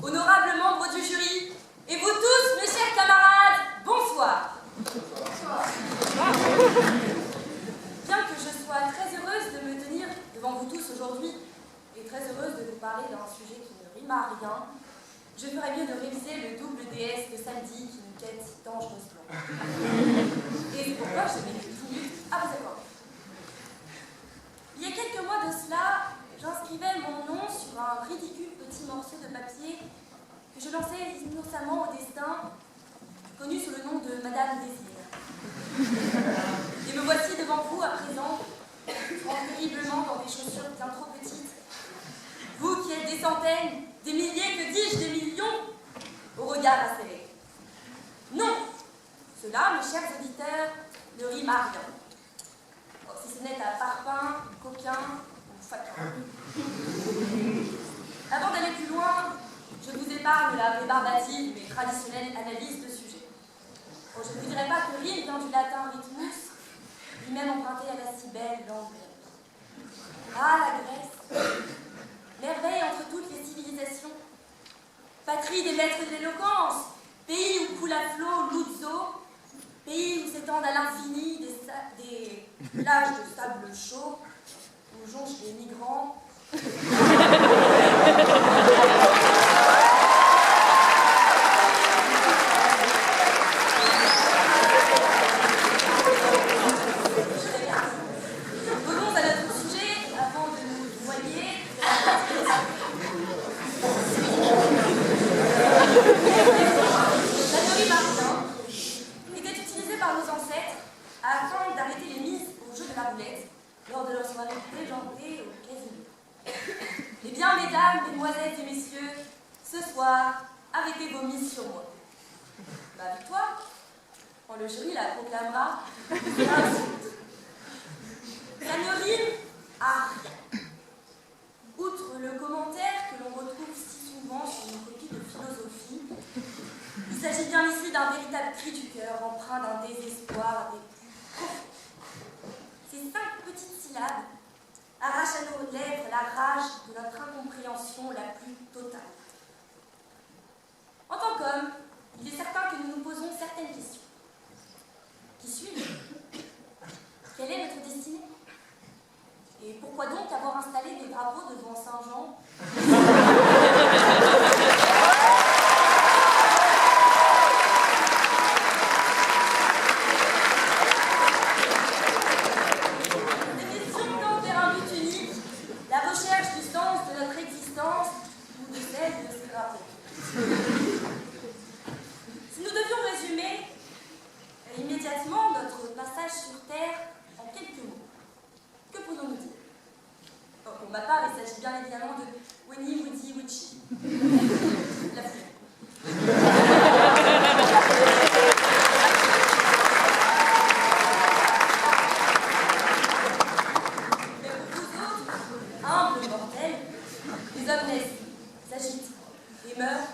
honorables membres du jury, et vous tous, mes chers camarades, bonsoir. Bonsoir. Bien que je sois très heureuse de me tenir devant vous tous aujourd'hui, et très heureuse de vous parler d'un sujet qui ne rime à rien, je ferais mieux de réviser le double DS de samedi qui nous quête dangereusement. Et c'est pourquoi je mets 10 minutes à vous accorder. Il y a quelques mois de cela, j'inscrivais mon nom sur un ridicule petit morceau de papier que je lançais innocemment au destin, connu sous le nom de Madame Désir. Et me voici devant vous à présent, en terriblement dans des chaussures bien trop petites. Vous qui êtes des centaines, des milliers, que dis-je, des millions, au regard acéré. Non, cela, mes chers auditeurs, ne rime à rien. Oh, si ce n'est à parpaing, coquin ou faquin. Avant d'aller plus loin, je vous épargne la rébarbative mais traditionnelle analyse de sujet. Bon, je ne vous dirai pas que rime vient du latin rhythmus, lui-même emprunté à la si belle langue grecque. Ah, la Grèce, merveille entre toutes les civilisations, patrie des lettres et de l'éloquence, pays où coule à flot l'Ouzo, pays où s'étendent à l'infini des plages de sable chaud, où jonchent les migrants. Revenons à notre sujet avant de nous noyer. La théorie Martin était utilisée par nos ancêtres afin d'arrêter les mises au jeu de la roulette lors de leur soirée déjantée au casino. Eh bien, mesdames, mesdemoiselles et messieurs, ce soir, arrêtez vos mises sur moi. Ma victoire, quand le jury la proclamera, insulte. Ça ne rime à rien. Outre le commentaire que l'on retrouve si souvent sur une copie de philosophie, il s'agit bien ici d'un véritable cri du cœur, empreint d'un désespoir des plus profonds. Ces 5 petites syllabes arrachent à nos lèvres la rage de notre incompréhension la plus totale. En tant qu'homme, il est certain que nous nous posons certaines questions. Qui suis-je? Quelle est notre destinée? Et pourquoi donc avoir installé des drapeaux devant Saint-Jean? Des questions tendent vers un but unique, la recherche du sens de notre existence ou de celle de ces drapeaux. Si nous devions résumer immédiatement notre passage sur Terre en quelques mots, que pourrions-nous dire? Pour ma part, il s'agit bien évidemment de Winnie, Woody, Witchy. La fusion. Mais pour vous autres, humbles mortels, les hommes naissent, s'agitent et meurent,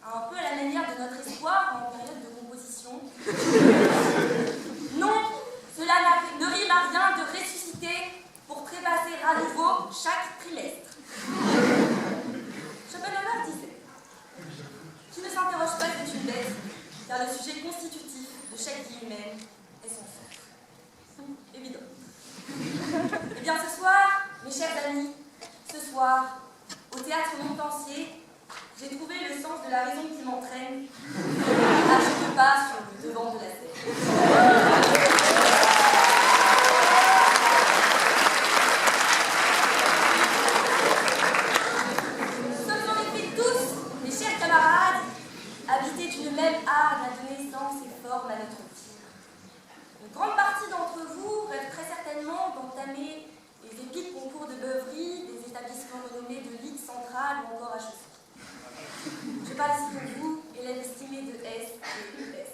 un peu à la manière de notre espoir en période de composition. Non, cela ne rime à rien de ressusciter pour trépasser à nouveau chaque trimestre. Schopenhauer disait: qui ne s'interroge pas est une bête, car le sujet constitutif de chaque vie humaine est son sens. Évident. Eh bien ce soir, mes chers amis, ce soir, au théâtre Montansier, j'ai trouvé le sens de la raison qui m'entraîne à chaque pas sur le devant de la scène. Habités d'une même âme à donner sens et forme à notre vie. Une grande partie d'entre vous rêve très certainement d'entamer les épiques concours de beuverie des établissements renommés de Ligue Centrale ou encore HEC. Je parle ici pour vous, élèves estimés de S et ES.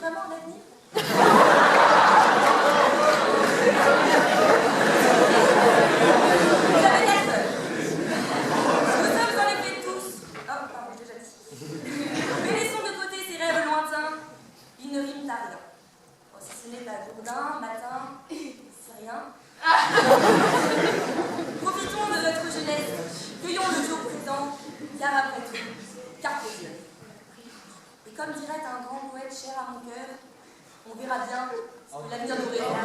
vraiment un avenir? rien. Bon, si ce n'est pas Gourdin, Matin, c'est rien. Profitons de notre jeunesse, cueillons le jour présent, car après tout, carpe diem. Et comme dirait un grand poète cher à mon cœur, on verra bien ce que l'avenir nous réserve.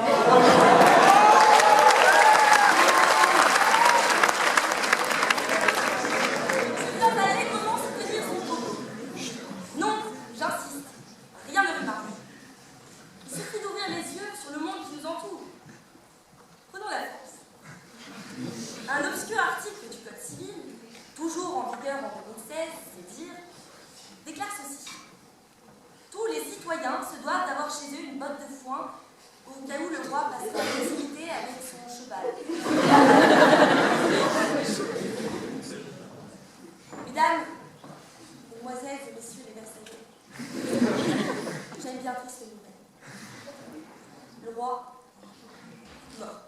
Un obscur article du Code civil, toujours en vigueur en 2016, c'est dire, déclare ceci. Tous les citoyens se doivent d'avoir chez eux une botte de foin au cas où le roi passera à proximité avec son cheval. Mesdames, mesdemoiselles et messieurs les Versaillais, j'aime bien tous ces nouvelles. Le roi, mort.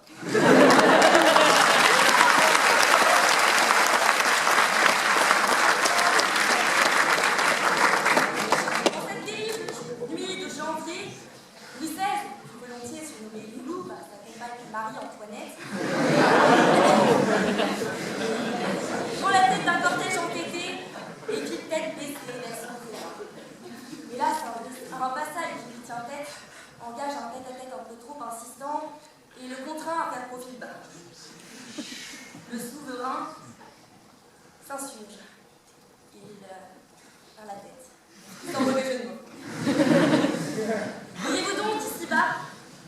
Marie-Antoinette, pour la tête d'un cortège entêté et qui, tête baissée, laisse mourir. Mais là, un vassal qui lui tient tête engage un tête-à-tête un peu trop insistant et le contraint à faire profil bas. Le souverain s'insurge. Il perd la tête. Sans mauvais jeu de mots. Voyez-vous donc ici-bas,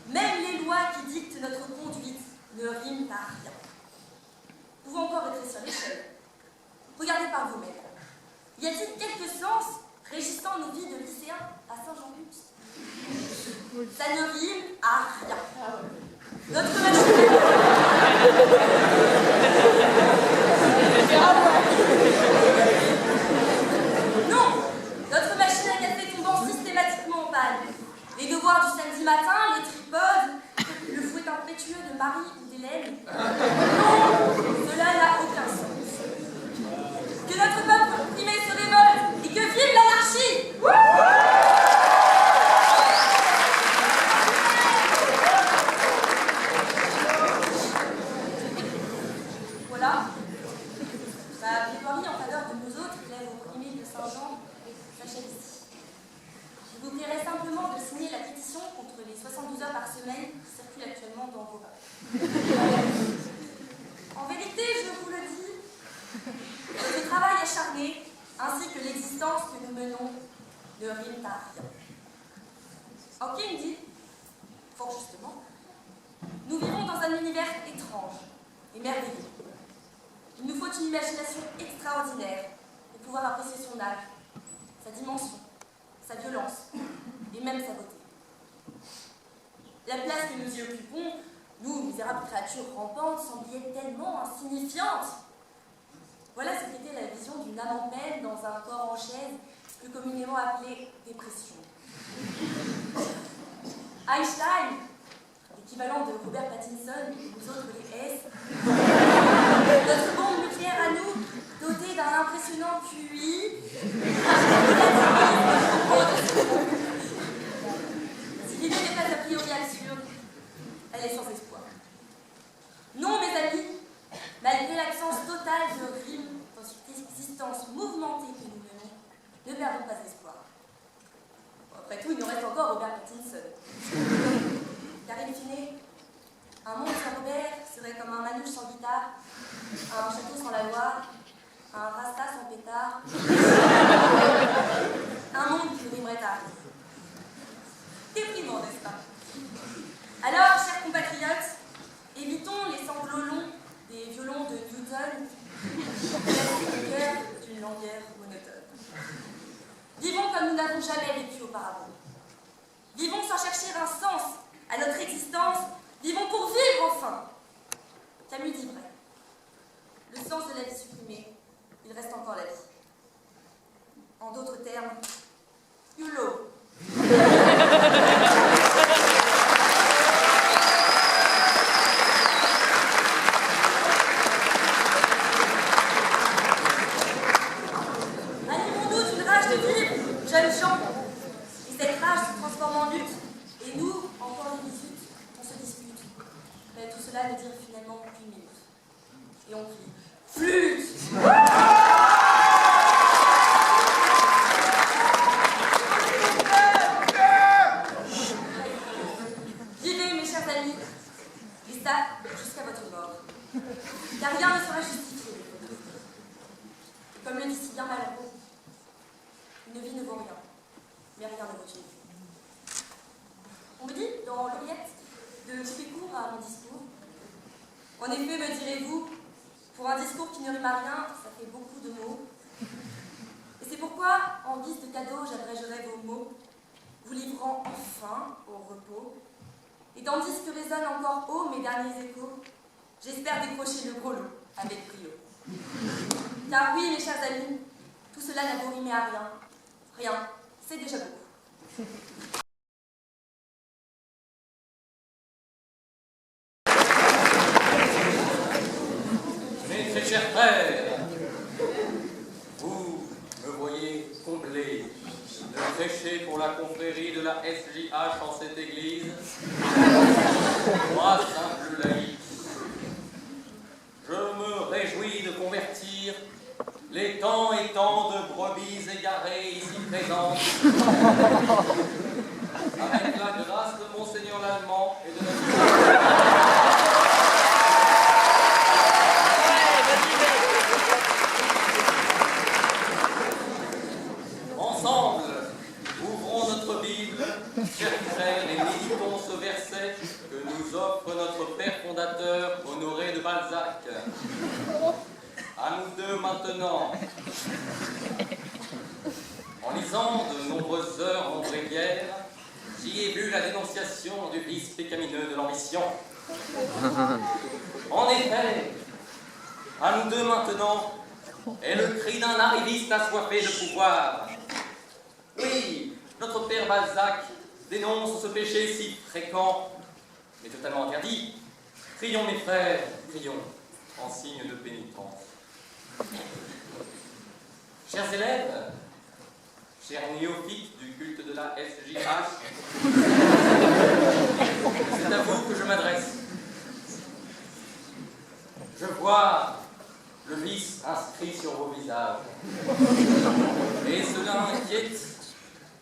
même les lois qui dictent notre conduite ne riment à rien. Pouvons encore rétrécir l'échelle. Regardez par vous-même. Y a-t-il quelque sens régissant nos vies de lycéens à Saint-Jean-Baptiste? Ça ne rime à rien. Notre machine Non, notre machine à café tombant systématiquement en panne. Les devoirs du samedi matin, les tripodes, le fouet impétueux de Marie ou d'Hélène. Non, cela n'a aucun sens. Que notre peuple opprimé se révolte et que vive l'anarchie! Voilà. Ma plaidoirie en faveur de nous autres, élèves opprimés de Saint-Jean, s'achève ici. Il vous plairait simplement de signer la pétition contre les 72 heures par semaine qui circulent actuellement dans vos mains. En vérité, je vous le dis, le travail acharné, ainsi que l'existence que nous menons, ne riment à rien. Hawking dit, fort justement, nous vivons dans un univers étrange et merveilleux. Il nous faut une imagination extraordinaire pour pouvoir apprécier son âge, sa dimension, sa violence et même sa beauté. La place que nous y occupons, nous, misérables créatures rampantes, semblait tellement insignifiante. Voilà ce qu'était la vision d'une âme en peine dans un corps en chaise, plus communément appelée dépression. Einstein, l'équivalent de Robert Pattinson et nous autres les S, notre bombe nucléaire à nous, dotée d'un impressionnant QI, si l'idée n'est pas a priori absurde, elle est sans espoir. Non, mes amis, malgré l'absence totale de rime dans cette existence mouvementée que nous menons, ne perdons pas espoir. Bon, après tout, il nous reste encore Robert Pattinson. Car in fine, un monde sans Robert serait comme un manouche sans guitare, un château sans la Loire, un rasta sans pétard, un monde qui ne rimerait à rien. Déprimant, n'est-ce pas? Alors, chers compatriotes, évitons les sanglots longs des violons de Newton, le cœur d'une langueur monotone. Vivons comme nous n'avons jamais vécu auparavant. Vivons sans chercher un sens à notre existence. Vivons pour vivre enfin. Camus dit vrai. Le sens de la vie supprimée, il reste encore la vie. En d'autres termes, YOLO. Animons-nous d'une rage de vivre, jeunes gens. Et cette forment en lutte, et nous, encore des bisutes, on se dispute. Mais tout cela ne dure finalement qu'une minute. Et on crie « Flûte !» Vivez, mes chers amis, et ça jusqu'à votre mort. Car rien ne sera justifié. Comme le dit si bien Malraux, une vie ne vaut rien, mais rien ne vaut une vie. On me dit, dans l'oreillette, de couper court à mon discours. En effet, me direz-vous, pour un discours qui ne rime à rien, ça fait beaucoup de mots. Et c'est pourquoi, en guise de cadeau, j'abrégerai vos mots, vous livrant enfin au repos. Et tandis que résonnent encore haut mes derniers échos, j'espère décrocher le gros lot avec brio. Car oui, mes chers amis, tout cela n'a beau rimer à rien. Rien, c'est déjà beaucoup. Mes très chers frères, vous me voyez comblé de prêcher pour la confrérie de la SJH en cette église. Moi, simple laïc, je me réjouis de convertir les tant et tant de brebis égarées ici présentes avec la grâce de Monseigneur l'Allemand et de notre... Ensemble, ouvrons notre Bible, chers frères, et méditons ce verset que nous offre notre Père fondateur, Honoré de Balzac. À nous deux maintenant. En lisant de nombreuses heures ombrilières, j'y ai vu la dénonciation du vice pécamineux de l'ambition. En effet, à nous deux maintenant, est le cri d'un arriviste assoiffé de pouvoir. Oui, notre père Balzac dénonce ce péché si fréquent, mais totalement interdit. Prions mes frères, prions, en signe de pénitence. Chers élèves, chers néophytes du culte de la SJH, c'est à vous que je m'adresse. Je vois le vice inscrit sur vos visages, et cela inquiète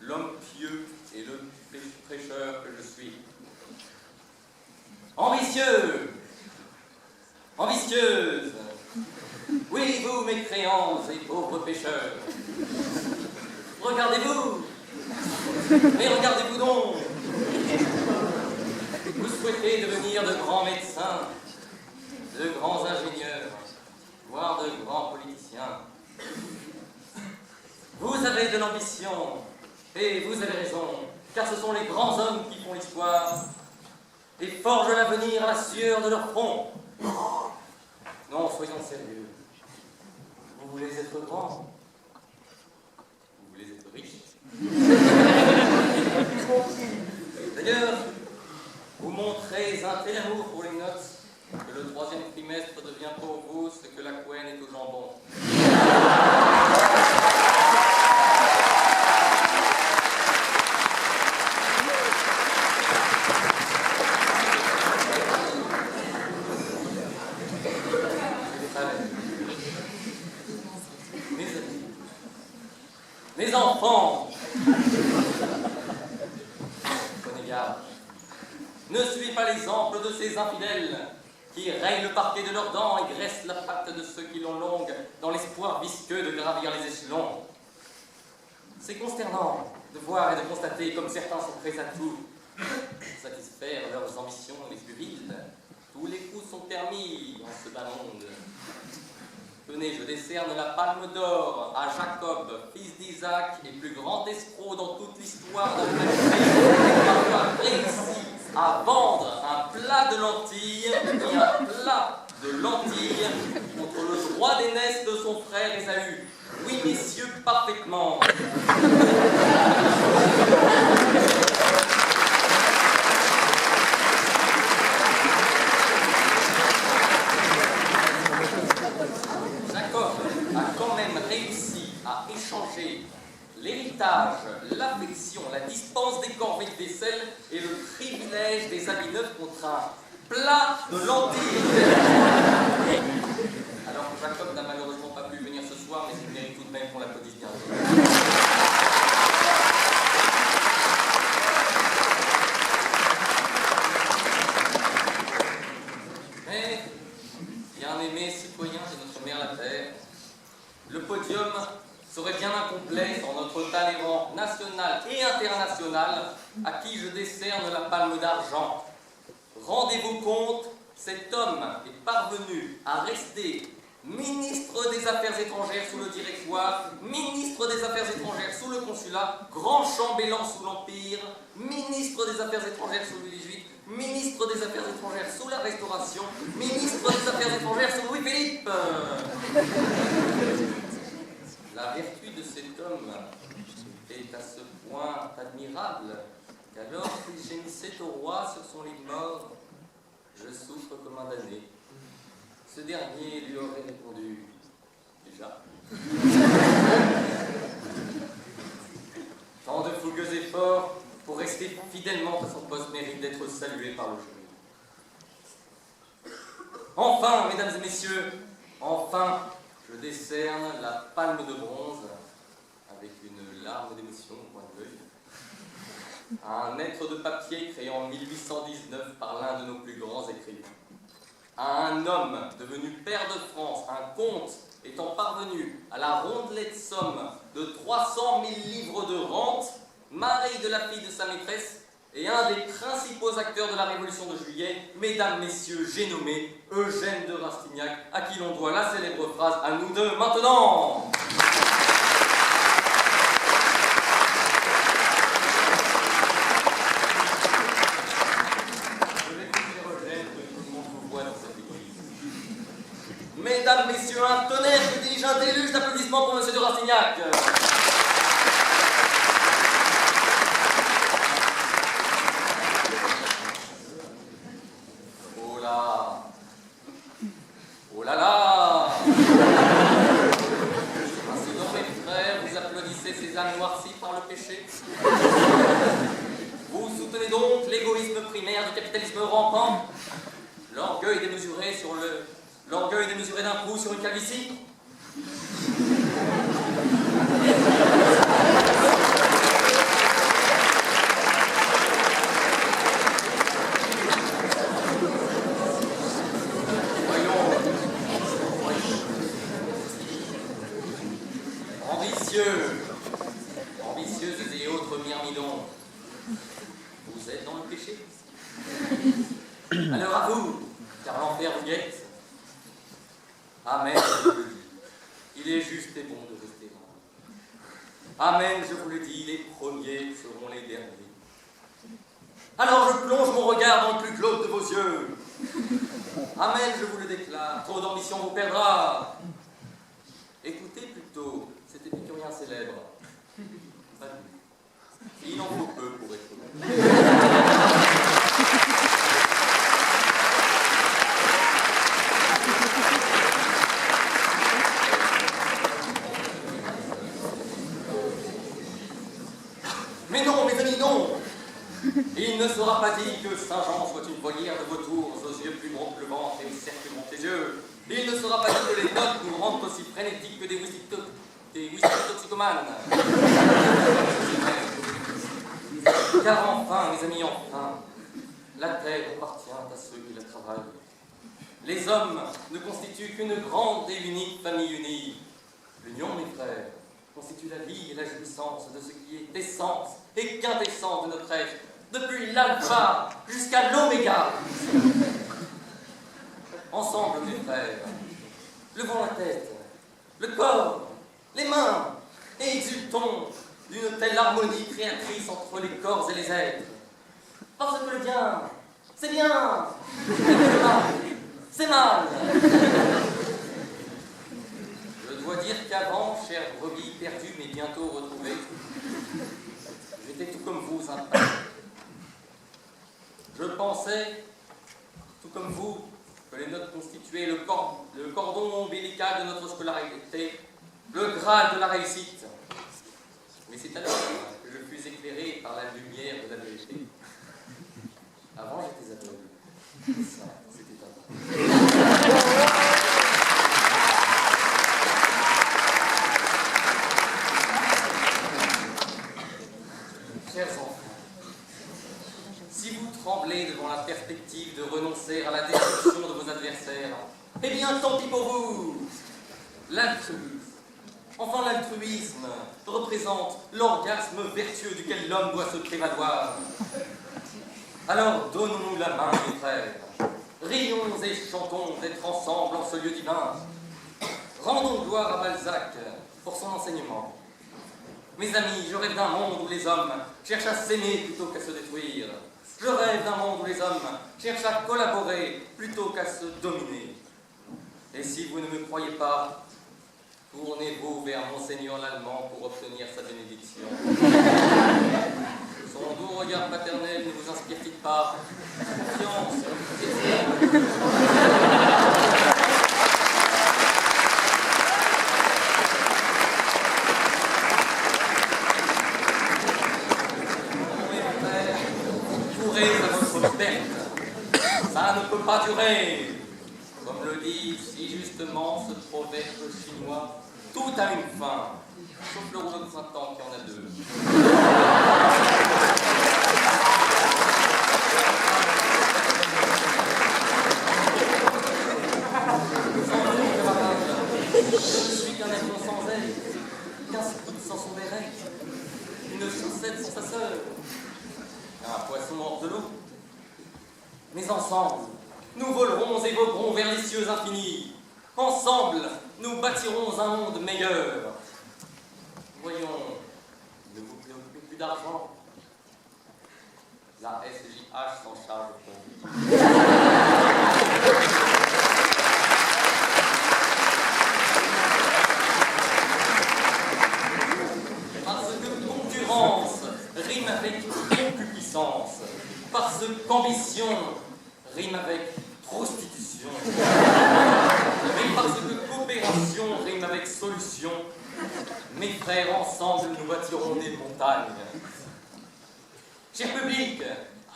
l'homme pieux et le prêcheur que je suis. Ambitieux, ambitieuse, oui, vous, mécréants et pauvres pécheurs, regardez-vous, mais regardez-vous donc. Vous souhaitez devenir de grands médecins, de grands ingénieurs, voire de grands politiciens. Vous avez de l'ambition, et vous avez raison, car ce sont les grands hommes qui font l'histoire et forgent l'avenir à la sueur de leur front. Non, soyons sérieux. Vous voulez être grand? Vous voulez être riche? D'ailleurs, vous montrez un tel amour pour les notes que le troisième trimestre devient pour vous ce que la couenne est au jambon. Mes enfants, prenez garde, ne suivez pas l'exemple de ces infidèles qui rayent le parquet de leurs dents et graissent la patte de ceux qui l'ont longue dans l'espoir visqueux de gravir les échelons. C'est consternant de voir et de constater comme certains sont prêts à tout pour satisfaire leurs ambitions les plus viles. Tous les coups sont permis dans ce bas monde. Tenez, je décerne la palme d'or à Jacob, fils d'Isaac et plus grand escroc dans toute l'histoire de l'humanité, d'avoir réussi à vendre un plat de lentilles et un plat de lentilles contre le droit d'aînesse de son frère Ésaü. Oui, messieurs, parfaitement. Jacob a quand même réussi à échanger l'héritage, l'affection, la dispense des une corvée de vaisselle et le privilège des habits neufs contre un plat de lentilles. Alors Jacob n'a malheureusement pas pu venir ce soir, mais il mérite tout de même qu'on l'applaudisse bien. Mais, bien-aimés citoyens de notre mère la Terre, le podium serait bien incomplet sans notre talent national et international à qui je décerne la palme d'argent. Rendez-vous compte, cet homme est parvenu à rester ministre des Affaires étrangères sous le Directoire, ministre des Affaires étrangères sous le Consulat, grand chambellan sous l'Empire, ministre des Affaires étrangères sous Louis XVIII, ministre des Affaires étrangères sous la Restauration, ministre des Affaires étrangères sous Louis-Philippe. La vertu de cet homme est à ce point admirable qu'alors qu'il gémissait au roi sur son lit de mort, « Je souffre comme un damné », ce dernier lui aurait répondu « Déjà ». Tant de fougueux efforts pour rester fidèlement à son poste méritent d'être salués par le jury. Enfin, mesdames et messieurs, enfin, je décerne la palme de bronze, avec une larme d'émotion au coin de l'œil, à un être de papier créé en 1819 par l'un de nos plus grands écrivains. À un homme devenu pair de France, un comte étant parvenu à la rondelette somme de 300 000 livres de rente, mari de la fille de sa maîtresse, et un des principaux acteurs de la Révolution de Juillet, mesdames, messieurs, j'ai nommé Eugène de Rastignac, à qui l'on doit la célèbre phrase « À nous deux, maintenant !» Je vais vous dire Eugène, que tout le monde vous voit dans cette église. Mesdames, messieurs, un tonnerre de dirige un déluge d'applaudissements pour monsieur de Rastignac. Oh là là! Ainsi donc, mes frères, vous applaudissez ces âmes noircies par le péché? Vous soutenez donc l'égoïsme primaire du capitalisme rampant? L'orgueil démesuré d'un coup sur une calvitie? Ambitieuses et autres myrmidons, vous êtes dans le péché? Alors à vous, car l'enfer vous guette. Amen, je vous le dis, il est juste et bon de rester là. Amen, je vous le dis, les premiers seront les derniers. Alors je plonge mon regard dans le plus glauque de vos yeux. Amen, je vous le déclare, trop d'ambition vous perdra. Écoutez plutôt cet épicurien célèbre. Pas lui. Il en faut peu pour être honnête. Mais non, mes amis, non! Il ne sera pas dit que Saint-Jean soit une volière de vautours aux yeux plus gros que le ventre et aux cercles plus grands que les yeux. Il ne sera pas dit que les notes nous rendent aussi frénétiques que des whisky toxicomanes. Car enfin, mes amis, enfin, la terre appartient à ceux qui la travaillent. Les hommes ne constituent qu'une grande et unique famille unie. L'union, mes frères, constitue la vie et la jouissance de ce qui est essence et quintessence de notre être, depuis l'alpha jusqu'à l'oméga. Ensemble, mes frères, levons la tête, le corps, les mains, et exultons d'une telle harmonie créatrice entre les corps et les êtres. Parce que le bien, c'est bien, et le mal, c'est mal. Je dois dire qu'avant, chère brebis perdue mais bientôt retrouvée, j'étais tout comme vous, un père. Je pensais, tout comme vous, que les notes constituaient le cordon ombilical de notre scolarité, le graal de la réussite. Mais c'est alors que je fus écrit éclairé par la lumière de la vérité. Avant, j'étais aveugle. Ça, c'était avant. Chers enfants, si vous tremblez devant la perspective de renoncer à la destruction de vos adversaires, eh bien, tant pis pour vous. L'altruisme. Enfin, l'altruisme représente l'orgasme vertueux duquel l'homme doit se prévaloir. Alors, donnons-nous la main, mes frères. Rions et chantons d'être ensemble en ce lieu divin. Rendons gloire à Balzac pour son enseignement. Mes amis, je rêve d'un monde où les hommes cherchent à s'aimer plutôt qu'à se détruire. Je rêve d'un monde où les hommes cherchent à collaborer plutôt qu'à se dominer. Et si vous ne me croyez pas, tournez-vous vers Monseigneur l'Allemand pour obtenir sa bénédiction. Son doux regard paternel ne vous inspire-t-il pas confiance et fier? Courez à votre perte. Ça ne peut pas durer. Comme le dit si justement ce proverbe chinois, tout a une fin, sauf le rouleau de printemps qui en a deux. Je ne suis qu'un avion sans aile, qu'un scout sans son béret, une chaussette sans sa sœur, un poisson hors de l'eau. Mais ensemble, nous volerons et voguerons vers les cieux infinis. Ensemble, nous bâtirons un monde meilleur. Voyons, ne vous préoccupez plus d'argent. La SJH s'en charge pour vous. Parce que concurrence rime avec concupiscence. Parce qu'ambition rime avec prostitution. Mais parce que coopération rime avec solution, mes frères, ensemble, nous bâtirons des montagnes. Cher public,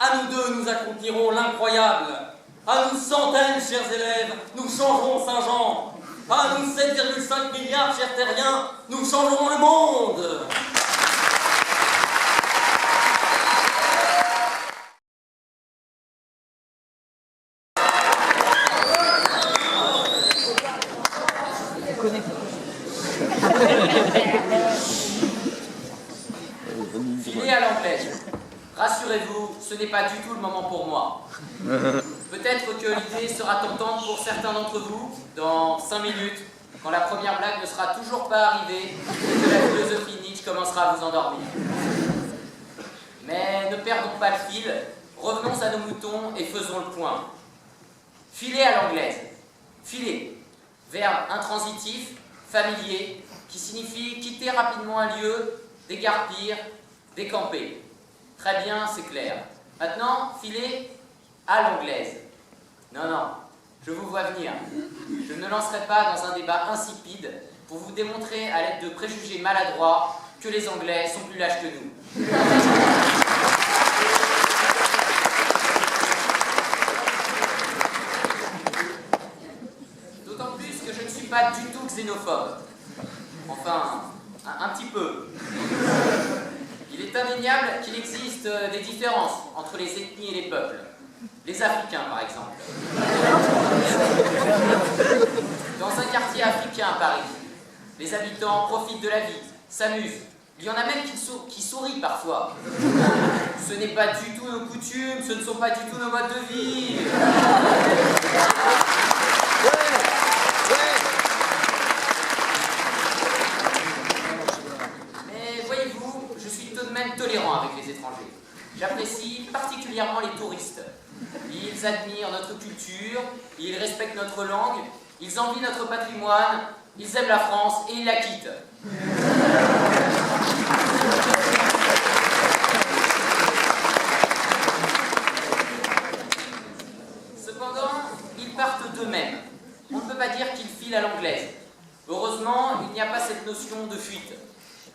à nous deux, nous accomplirons l'incroyable. À nous centaines, chers élèves, nous changerons Saint-Jean. À nous 7,5 milliards, chers terriens, nous changerons le monde. Filez à l'anglaise. Rassurez-vous, ce n'est pas du tout le moment pour moi. Peut-être que l'idée sera tentante pour certains d'entre vous dans 5 minutes, quand la première blague ne sera toujours pas arrivée et que la philosophie Nietzsche commencera à vous endormir. Mais ne perdons pas le fil, revenons à nos moutons et faisons le point. Filez à l'anglaise. Filez. Verbe intransitif, familier, qui signifie quitter rapidement un lieu, dégarpir, décamper. Très bien, c'est clair. Maintenant, filez à l'anglaise. Non, non, je vous vois venir. Je ne lancerai pas dans un débat insipide pour vous démontrer à l'aide de préjugés maladroits que les Anglais sont plus lâches que nous. D'autant plus que je ne suis pas du tout xénophobe. Enfin, un petit peu. Il est indéniable qu'il existe des différences entre les ethnies et les peuples. Les Africains, par exemple. Dans un quartier africain à Paris, les habitants profitent de la vie, s'amusent. Il y en a même qui sourient parfois. Ce n'est pas du tout nos coutumes, ce ne sont pas du tout nos modes de vie. Mais voyez-vous, je suis tout de même tolérant avec les étrangers. J'apprécie particulièrement les touristes. Ils admirent notre culture, ils respectent notre langue, ils envient notre patrimoine, ils aiment la France et ils la quittent. Cependant, ils partent d'eux-mêmes. On ne peut pas dire qu'ils filent à l'anglaise. Heureusement, il n'y a pas cette notion de fuite.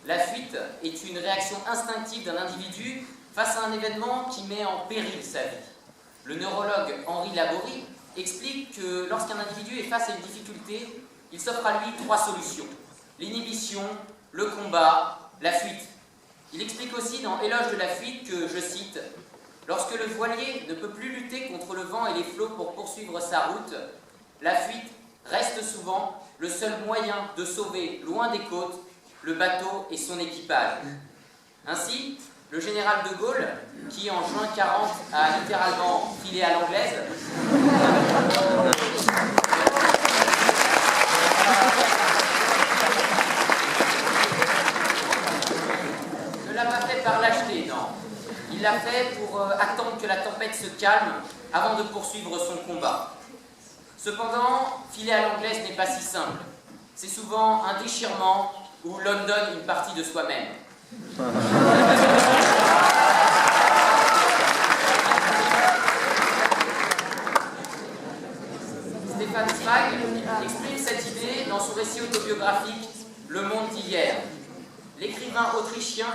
La fuite est une réaction instinctive d'un individu face à un événement qui met en péril sa vie. Le neurologue Henri Laborie explique que lorsqu'un individu est face à une difficulté, il s'offre à lui 3 solutions: l'inhibition, le combat, la fuite. Il explique aussi dans Éloge de la fuite que, je cite, « Lorsque le voilier ne peut plus lutter contre le vent et les flots pour poursuivre sa route, la fuite reste souvent le seul moyen de sauver, loin des côtes, le bateau et son équipage. » Ainsi, le général de Gaulle, qui en juin 40 a littéralement filé à l'anglaise, ne l'a pas fait par lâcheté, non. Il l'a fait pour attendre que la tempête se calme avant de poursuivre son combat. Cependant, filer à l'anglaise n'est pas si simple. C'est souvent un déchirement où l'homme donne une partie de soi-même. Stefan Zweig exprime cette idée dans son récit autobiographique « Le monde d'hier ». L'écrivain autrichien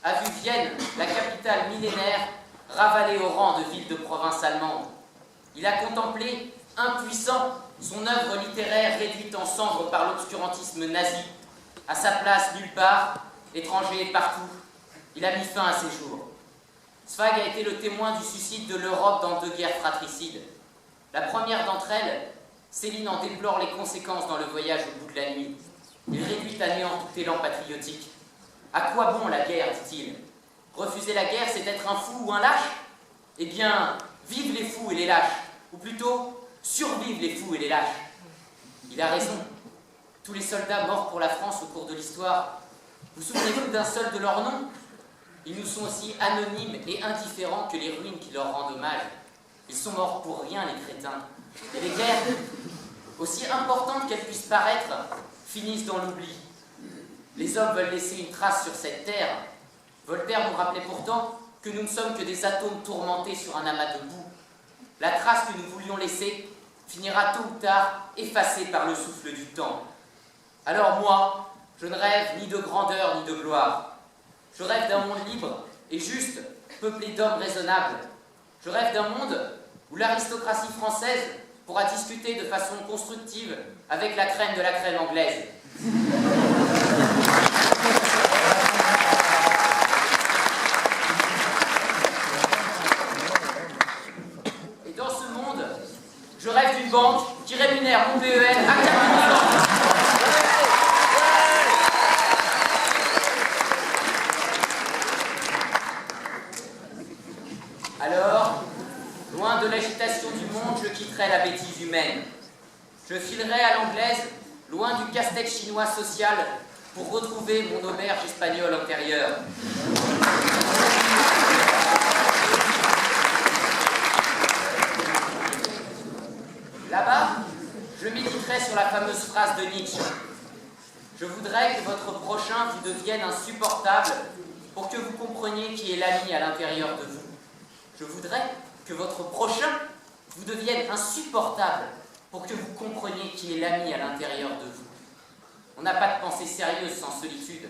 a vu Vienne, la capitale millénaire, ravalée au rang de ville de province allemande. Il a contemplé, impuissant, son œuvre littéraire réduite en cendres par l'obscurantisme nazi. À sa place nulle part, étranger partout, il a mis fin à ses jours. Zweig a été le témoin du suicide de l'Europe dans 2 guerres fratricides. La première d'entre elles, Céline en déplore les conséquences dans le voyage au bout de la nuit. Il réduit à néant tout élan patriotique. À quoi bon la guerre, dit-il? Refuser la guerre, c'est être un fou ou un lâche? Eh bien, vive les fous et les lâches, ou plutôt, survivent les fous et les lâches. Il a raison. Tous les soldats morts pour la France au cours de l'histoire, vous souvenez-vous d'un seul de leurs noms? Ils nous sont aussi anonymes et indifférents que les ruines qui leur rendent hommage. Ils sont morts pour rien, les crétins. Et les guerres, aussi importantes qu'elles puissent paraître, finissent dans l'oubli. Les hommes veulent laisser une trace sur cette terre. Voltaire nous rappelait pourtant que nous ne sommes que des atomes tourmentés sur un amas de boue. La trace que nous voulions laisser finira tôt ou tard effacée par le souffle du temps. Alors moi, je ne rêve ni de grandeur ni de gloire. Je rêve d'un monde libre et juste, peuplé d'hommes raisonnables. Je rêve d'un monde où l'aristocratie française pourra discuter de façon constructive avec la crème de la crème anglaise. Et dans ce monde, je rêve d'une banque qui rémunère mon PEL à 4 000 €. Alors, loin de l'agitation du monde, je quitterai la bêtise humaine. Je filerai à l'anglaise, loin du casse-tête chinois social, pour retrouver mon auberge espagnole intérieure. Là-bas, je méditerai sur la fameuse phrase de Nietzsche. Je voudrais que votre prochain vous devienne insupportable pour que vous compreniez qui est l'ami à l'intérieur de vous. Je voudrais que votre prochain vous devienne insupportable pour que vous compreniez qui est l'ami à l'intérieur de vous. On n'a pas de pensée sérieuse sans solitude.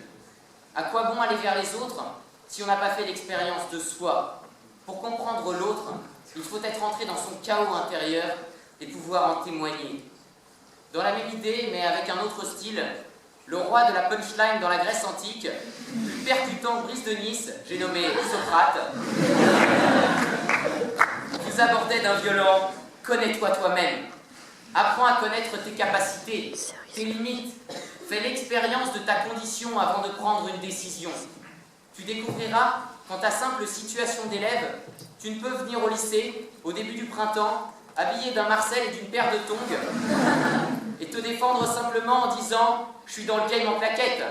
À quoi bon aller vers les autres si on n'a pas fait l'expérience de soi? Pour comprendre l'autre, il faut être entré dans son chaos intérieur et pouvoir en témoigner. Dans la même idée, mais avec un autre style, le roi de la punchline dans la Grèce antique, plus percutant Brice de Nice, j'ai nommé Socrate, vous abordait d'un violent « Connais-toi toi-même ». Apprends à connaître tes capacités, tes limites. Fais l'expérience de ta condition avant de prendre une décision. Tu découvriras qu'en ta simple situation d'élève, tu ne peux venir au lycée, au début du printemps, habillé d'un Marcel et d'une paire de tongs, et te défendre simplement en disant « Je suis dans le game en claquette ».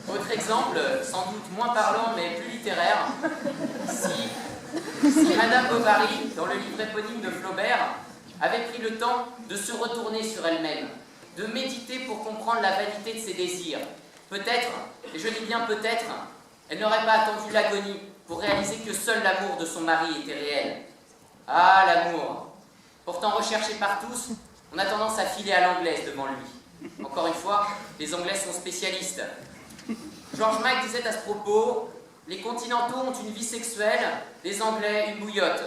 Autre exemple, sans doute moins parlant mais plus littéraire, si Madame Bovary, dans le livre éponyme de Flaubert, avait pris le temps de se retourner sur elle-même, de méditer pour comprendre la vanité de ses désirs, peut-être, et je dis bien peut-être, elle n'aurait pas attendu l'agonie pour réaliser que seul l'amour de son mari était réel. Ah, l'amour! Pourtant recherché par tous, on a tendance à filer à l'anglaise devant lui. Encore une fois, les Anglais sont spécialistes. George Mike disait à ce propos, « Les continentaux ont une vie sexuelle, les Anglais une bouillotte. »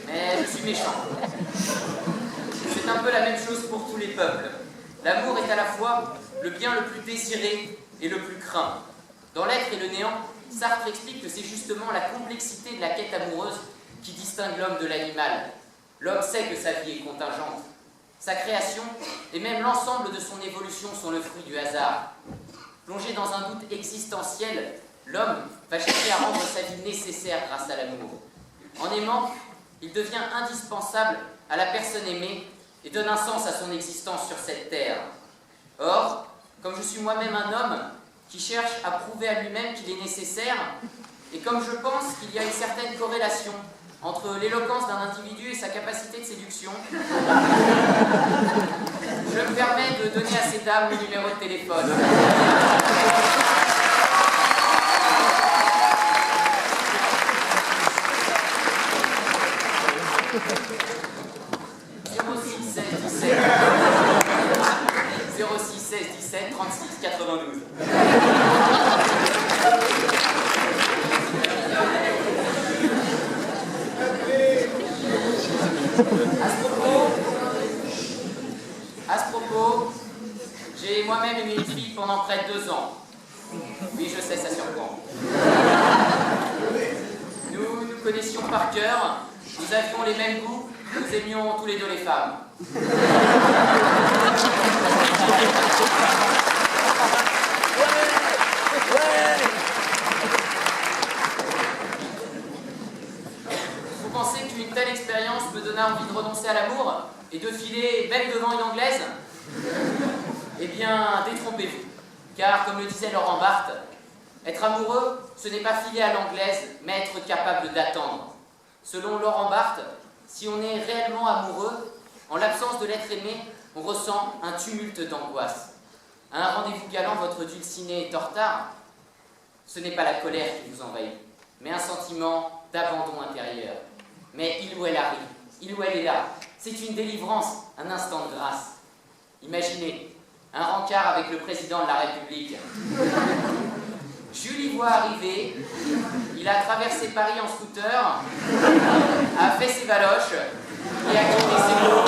Mais je suis méchant. C'est un peu la même chose pour tous les peuples. L'amour est à la fois le bien le plus désiré et le plus craint. Dans L'être et le néant, Sartre explique que c'est justement la complexité de la quête amoureuse qui distingue l'homme de l'animal. L'homme sait que sa vie est contingente. Sa création et même l'ensemble de son évolution sont le fruit du hasard. Plongé dans un doute existentiel, l'homme va chercher à rendre sa vie nécessaire grâce à l'amour. En aimant, il devient indispensable à la personne aimée et donne un sens à son existence sur cette terre. Or, comme je suis moi-même un homme qui cherche à prouver à lui-même qu'il est nécessaire, et comme je pense qu'il y a une certaine corrélation entre l'éloquence d'un individu et sa capacité de séduction, je me permets de donner à ces dames le numéro de téléphone. 92. À ce propos, j'ai moi-même aimé une fille pendant près de 2 ans. Oui, je sais, ça surprend. Nous nous connaissions par cœur, nous avions les mêmes goûts, nous aimions tous les deux les femmes. Vous pensez qu'une telle expérience me donna envie de renoncer à l'amour et de filer même devant une Anglaise? Eh bien, détrompez-vous, car comme le disait Laurent Barthes, être amoureux, ce n'est pas filer à l'anglaise, mais être capable d'attendre. Selon Laurent Barthes, si on est réellement amoureux, en l'absence de l'être aimé, on ressent un tumulte d'angoisse. À un rendez-vous galant, votre dulciné est en retard. Ce n'est pas la colère qui vous envahit, mais un sentiment d'abandon intérieur. Mais il ou elle arrive, il ou elle est là. C'est une délivrance, un instant de grâce. Imaginez, un rencard avec le président de la République. Jules y voit arriver, il a traversé Paris en scooter, a fait ses baloches et a quitté ses mots.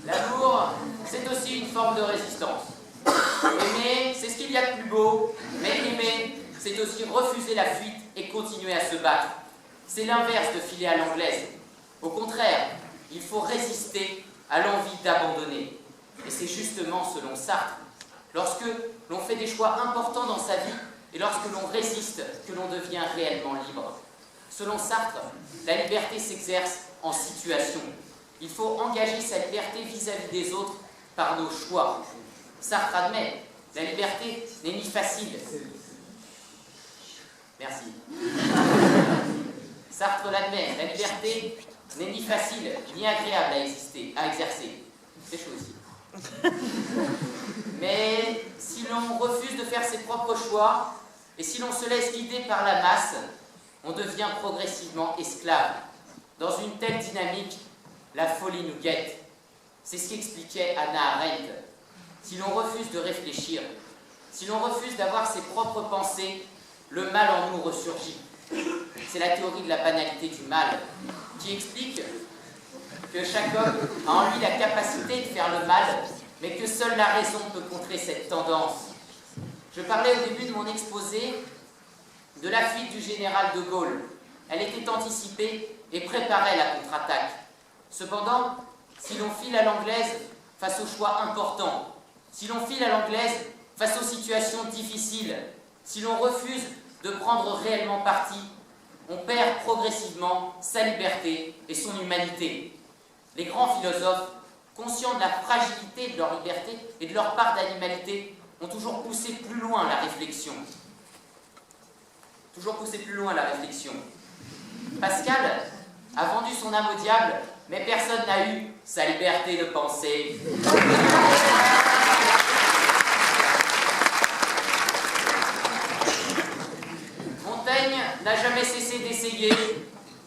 L'amour, c'est aussi une forme de résistance. Aimer, c'est ce qu'il y a de plus beau, mais aimer, c'est aussi refuser la fuite et continuer à se battre. C'est l'inverse de filer à l'anglaise. Au contraire, il faut résister à l'envie d'abandonner. Et c'est justement, selon Sartre, lorsque l'on fait des choix importants dans sa vie et lorsque l'on résiste que l'on devient réellement libre. Selon Sartre, la liberté s'exerce en situation. Il faut engager sa liberté vis-à-vis des autres par nos choix. Sartre admet, la liberté n'est ni facile. Merci. Sartre l'admet, la liberté n'est ni facile, ni agréable à exercer. C'est chaud aussi. Mais si l'on refuse de faire ses propres choix, et si l'on se laisse guider par la masse, on devient progressivement esclave. Dans une telle dynamique, la folie nous guette. C'est ce qu'expliquait Hannah Arendt. Si l'on refuse de réfléchir, si l'on refuse d'avoir ses propres pensées, le mal en nous ressurgit. C'est la théorie de la banalité du mal qui explique que chaque homme a en lui la capacité de faire le mal, mais que seule la raison peut contrer cette tendance. Je parlais au début de mon exposé de la fuite du général de Gaulle. Elle était anticipée et préparait la contre-attaque. Cependant, si l'on file à l'anglaise face aux choix importants, si l'on file à l'anglaise face aux situations difficiles, si l'on refuse de prendre réellement parti, on perd progressivement sa liberté et son humanité. Les grands philosophes, conscients de la fragilité de leur liberté et de leur part d'animalité, ont toujours poussé plus loin la réflexion. Pascal a vendu son âme au diable, mais personne n'a eu sa liberté de penser. Montaigne n'a jamais cessé d'essayer.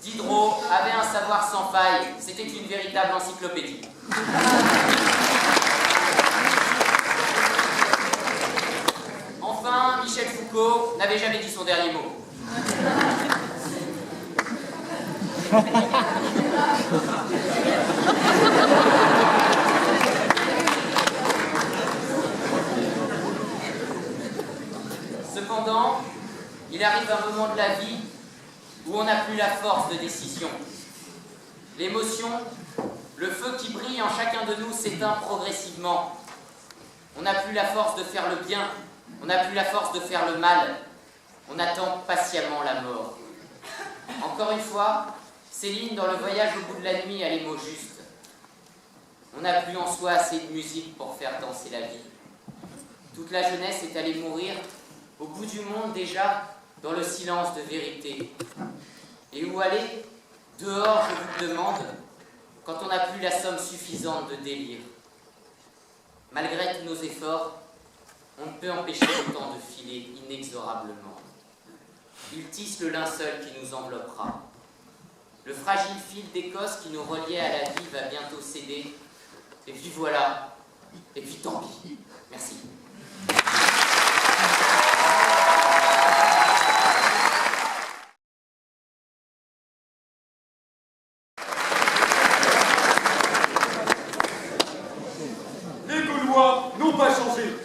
Diderot avait un savoir sans faille. C'était une véritable encyclopédie. Enfin, Michel Foucault n'avait jamais dit son dernier mot. Cependant, il arrive un moment de la vie où on n'a plus la force de décision. L'émotion, le feu qui brille en chacun de nous s'éteint progressivement. On n'a plus la force de faire le bien, on n'a plus la force de faire le mal. On attend patiemment la mort. Encore une fois, Céline, dans Le Voyage au bout de la nuit, a les mots justes. On n'a plus en soi assez de musique pour faire danser la vie. Toute la jeunesse est allée mourir au bout du monde déjà, dans le silence de vérité. Et où aller? Dehors, je vous le demande, quand on n'a plus la somme suffisante de délire. Malgré tous nos efforts, on ne peut empêcher le temps de filer inexorablement. Il tisse le linceul qui nous enveloppera. Le fragile fil d'Écosse qui nous reliait à la vie va bientôt céder. Et puis voilà. Et puis tant pis. Merci. Les Gaulois n'ont pas changé.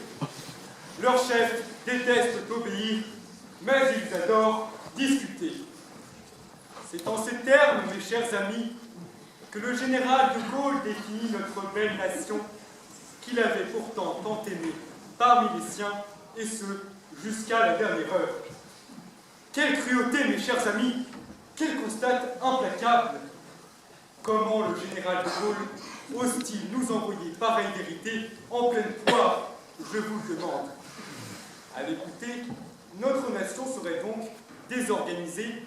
Leurs chefs détestent obéir, mais ils adorent discuter. C'est en ces termes, mes chers amis, que le général de Gaulle définit notre belle nation, qu'il avait pourtant tant aimée parmi les siens, et ce, jusqu'à la dernière heure. Quelle cruauté, mes chers amis, quel constat implacable. Comment le général de Gaulle ose-t-il nous envoyer pareille vérité en pleine poire, je vous le demande. À l'écouter, notre nation serait donc désorganisée,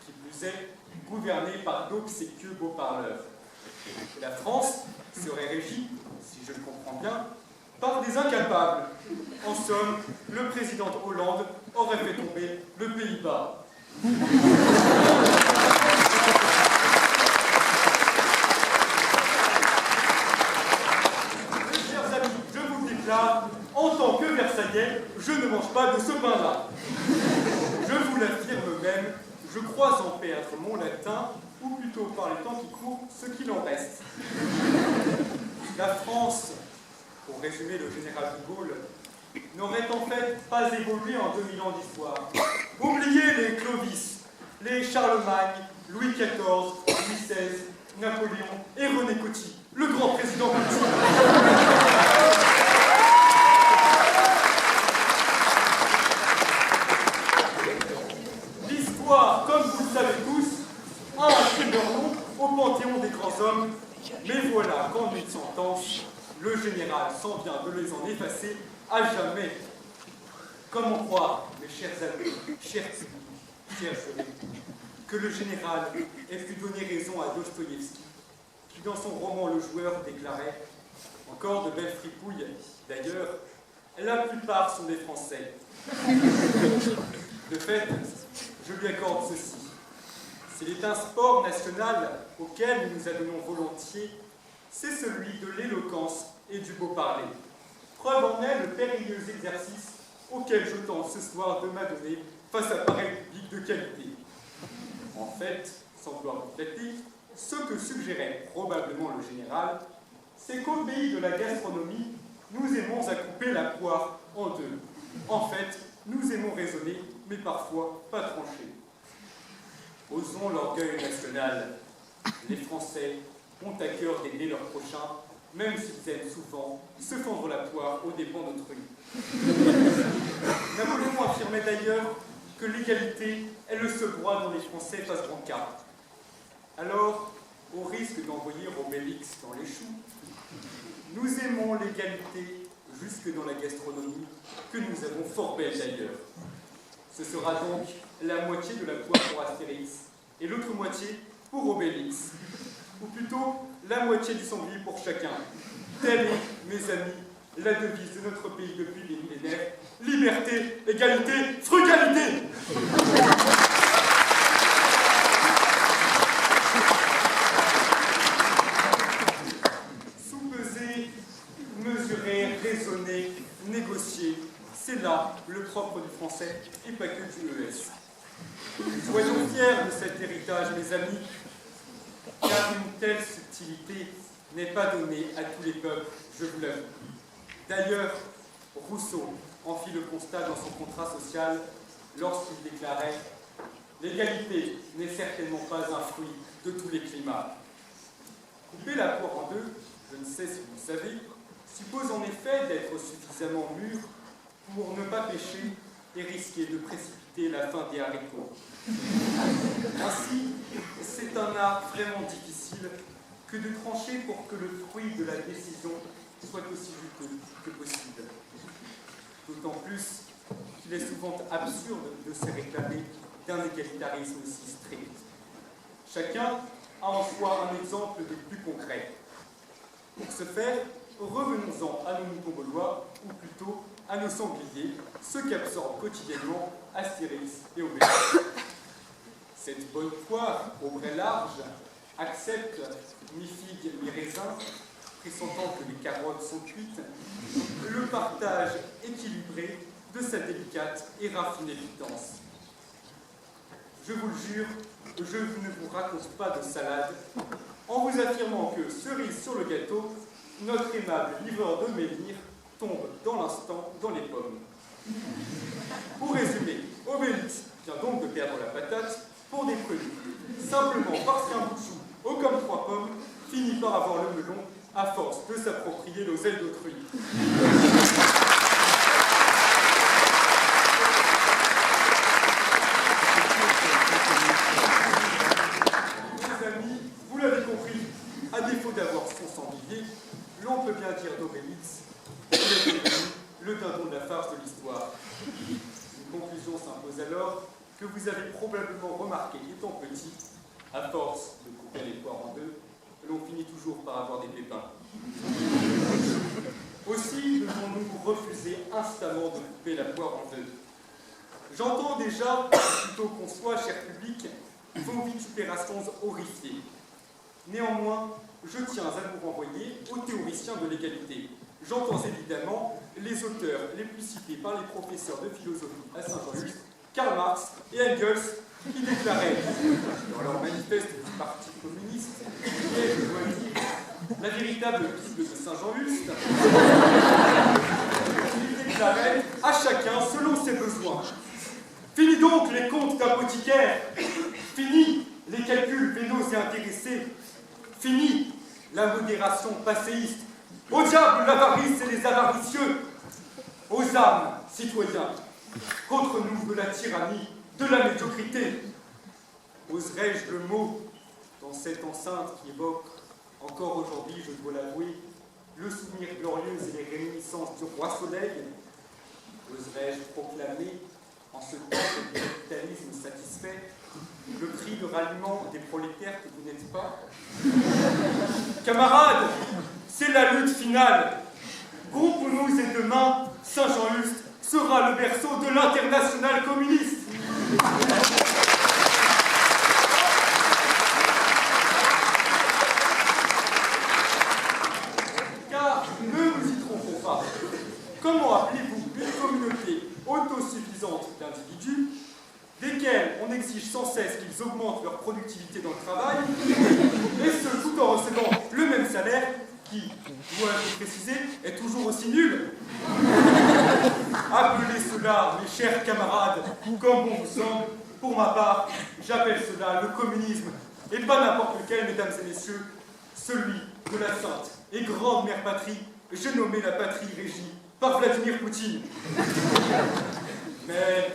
qui plus est, gouvernée par d'obséquieux beaux-parleurs. Et la France serait régie, si je le comprends bien, par des incapables. En somme, le président Hollande aurait fait tomber le Pays-Bas. Mes chers amis, je vous le déclare, en tant que Versaillais, je ne mange pas de ce pain-là. Je vous l'affirme même, je crois en perdre mon latin, ou plutôt par les temps qui courent, ce qu'il en reste. La France, pour résumer le général de Gaulle, n'aurait en fait pas évolué en 2000 ans d'histoire. Oubliez les Clovis, les Charlemagne, Louis XIV, Louis XVI, Napoléon et René Coty, le grand président politique. L'histoire, comme vous le savez tous, a inscrit leur nom au panthéon des grands hommes, mais voilà qu'en une sentence, le général s'en vient de les en effacer à jamais. Comment croire, mes chers amis, chers publics, chers amis, que le général ait pu donner raison à Dostoïevski, qui dans son roman Le Joueur déclarait « Encore de belles fripouilles, d'ailleurs, la plupart sont des Français. » De fait, je lui accorde ceci. S'il est un sport national auquel nous nous adonnons volontiers, c'est celui de l'éloquence et du beau parler. Preuve en est le périlleux exercice auquel je tente ce soir de m'adonner face à pareil public de qualité. En fait, sans vouloir vous flatter, ce que suggérait probablement le général, c'est qu'au pays de la gastronomie, nous aimons à couper la poire en deux. En fait, nous aimons raisonner, mais parfois pas trancher. Osons l'orgueil national. Les Français ont à cœur d'aider leur prochain, même s'ils aiment souvent se fendre la poire aux dépens d'autrui. Napoléon affirmait d'ailleurs que l'égalité est le seul droit dont les Français fassent grand cas. Alors, au risque d'envoyer Obélix dans les choux, nous aimons l'égalité jusque dans la gastronomie, que nous avons fort belle d'ailleurs. Ce sera donc la moitié de la poire pour Astérix et l'autre moitié pour Obélix, ou plutôt la moitié du sanglier pour chacun. Telle est, mes amis, la devise de notre pays depuis des millénaires. Liberté, égalité, frugalité. Sous-peser, mesurer, raisonner, négocier, c'est là le propre du français et pas que du ES. Soyons fiers de cet héritage, mes amis, car une telle subtilité n'est pas donnée à tous les peuples, je vous l'avoue. D'ailleurs, Rousseau en fit le constat dans son contrat social lorsqu'il déclarait « L'égalité n'est certainement pas un fruit de tous les climats. » Couper la poire en deux, je ne sais si vous le savez, suppose en effet d'être suffisamment mûr pour ne pas pécher et risquer de précipiter la fin des haricots. Ainsi, c'est un art vraiment difficile que de trancher pour que le fruit de la décision soit aussi juteux que possible. D'autant plus qu'il est souvent absurde de se réclamer d'un égalitarisme aussi strict. Chacun a en soi un exemple des plus concrets. Pour ce faire, revenons-en à nos moutons gaulois, ou plutôt à nos sangliers, ceux qu'absorbent quotidiennement Astérix et Obélix. Cette bonne poire, au brais large, accepte mi-figue, mi-raisin, pressentant que les carottes sont cuites, le partage équilibré de sa délicate et raffinée pitance. Je vous le jure, je ne vous raconte pas de salade, en vous affirmant que, cerise sur le gâteau, notre aimable livreur de menhir tombe dans l'instant dans les pommes. Pour résumer, Obélix vient donc de perdre la patate pour des produits, simplement parce qu'un bout de chou, haut comme 3 pommes, finit par avoir le melon à force de s'approprier l'oseille d'autrui. Mes amis, vous l'avez compris, à défaut d'avoir son sanglier, l'on peut bien dire d'Obélix qu'il est devenu le dindon de la farce de l'histoire. Une conclusion s'impose alors que vous avez probablement remarqué étant petit, à force de couper les poires en deux, l'on finit toujours par avoir des pépins. Aussi devons-nous refuser instamment de couper la poire en deux. J'entends déjà, plutôt qu'on soit, cher public, vos vitupérations horrifiées. Néanmoins, je tiens à vous renvoyer aux théoriciens de l'égalité. J'entends évidemment les auteurs les plus cités par les professeurs de philosophie à Saint-Jean-Just, Karl Marx et Engels, qui déclaraient, dans leur manifeste du Parti communiste, qui est, je dois le dire, la véritable Bible de Saint-Jean-Just, ils déclaraient à chacun selon ses besoins. Fini donc les comptes d'apothicaires, fini les calculs pénaux et intéressés, fini la modération passéiste, au diable l'avarice et les avaricieux, aux âmes, citoyens, contre nous de la tyrannie, de la médiocrité. Oserais-je le mot dans cette enceinte qui évoque, encore aujourd'hui, je dois l'avouer, le souvenir glorieux et les réminiscences du roi Soleil? Oserais-je proclamer, en ce temps de capitalisme satisfait, le cri de ralliement des prolétaires que vous n'êtes pas? Camarades, c'est la lutte finale. Groupons-nous et demain, Saint-Jean-Just sera le berceau de l'internationale communiste. Car, ne nous y trompons pas, comment appelez-vous une communauté autosuffisante d'individus desquels on exige sans cesse qu'ils augmentent leur productivité dans le travail, et ce tout en recevant le même salaire qui, dois-je préciser, est toujours aussi nul? Appelez cela, mes chers camarades, comme bon vous semble. Pour ma part, j'appelle cela le communisme, et pas n'importe lequel, mesdames et messieurs, celui de la sainte et grande mère patrie, j'ai nommé la patrie régie par Vladimir Poutine. Mais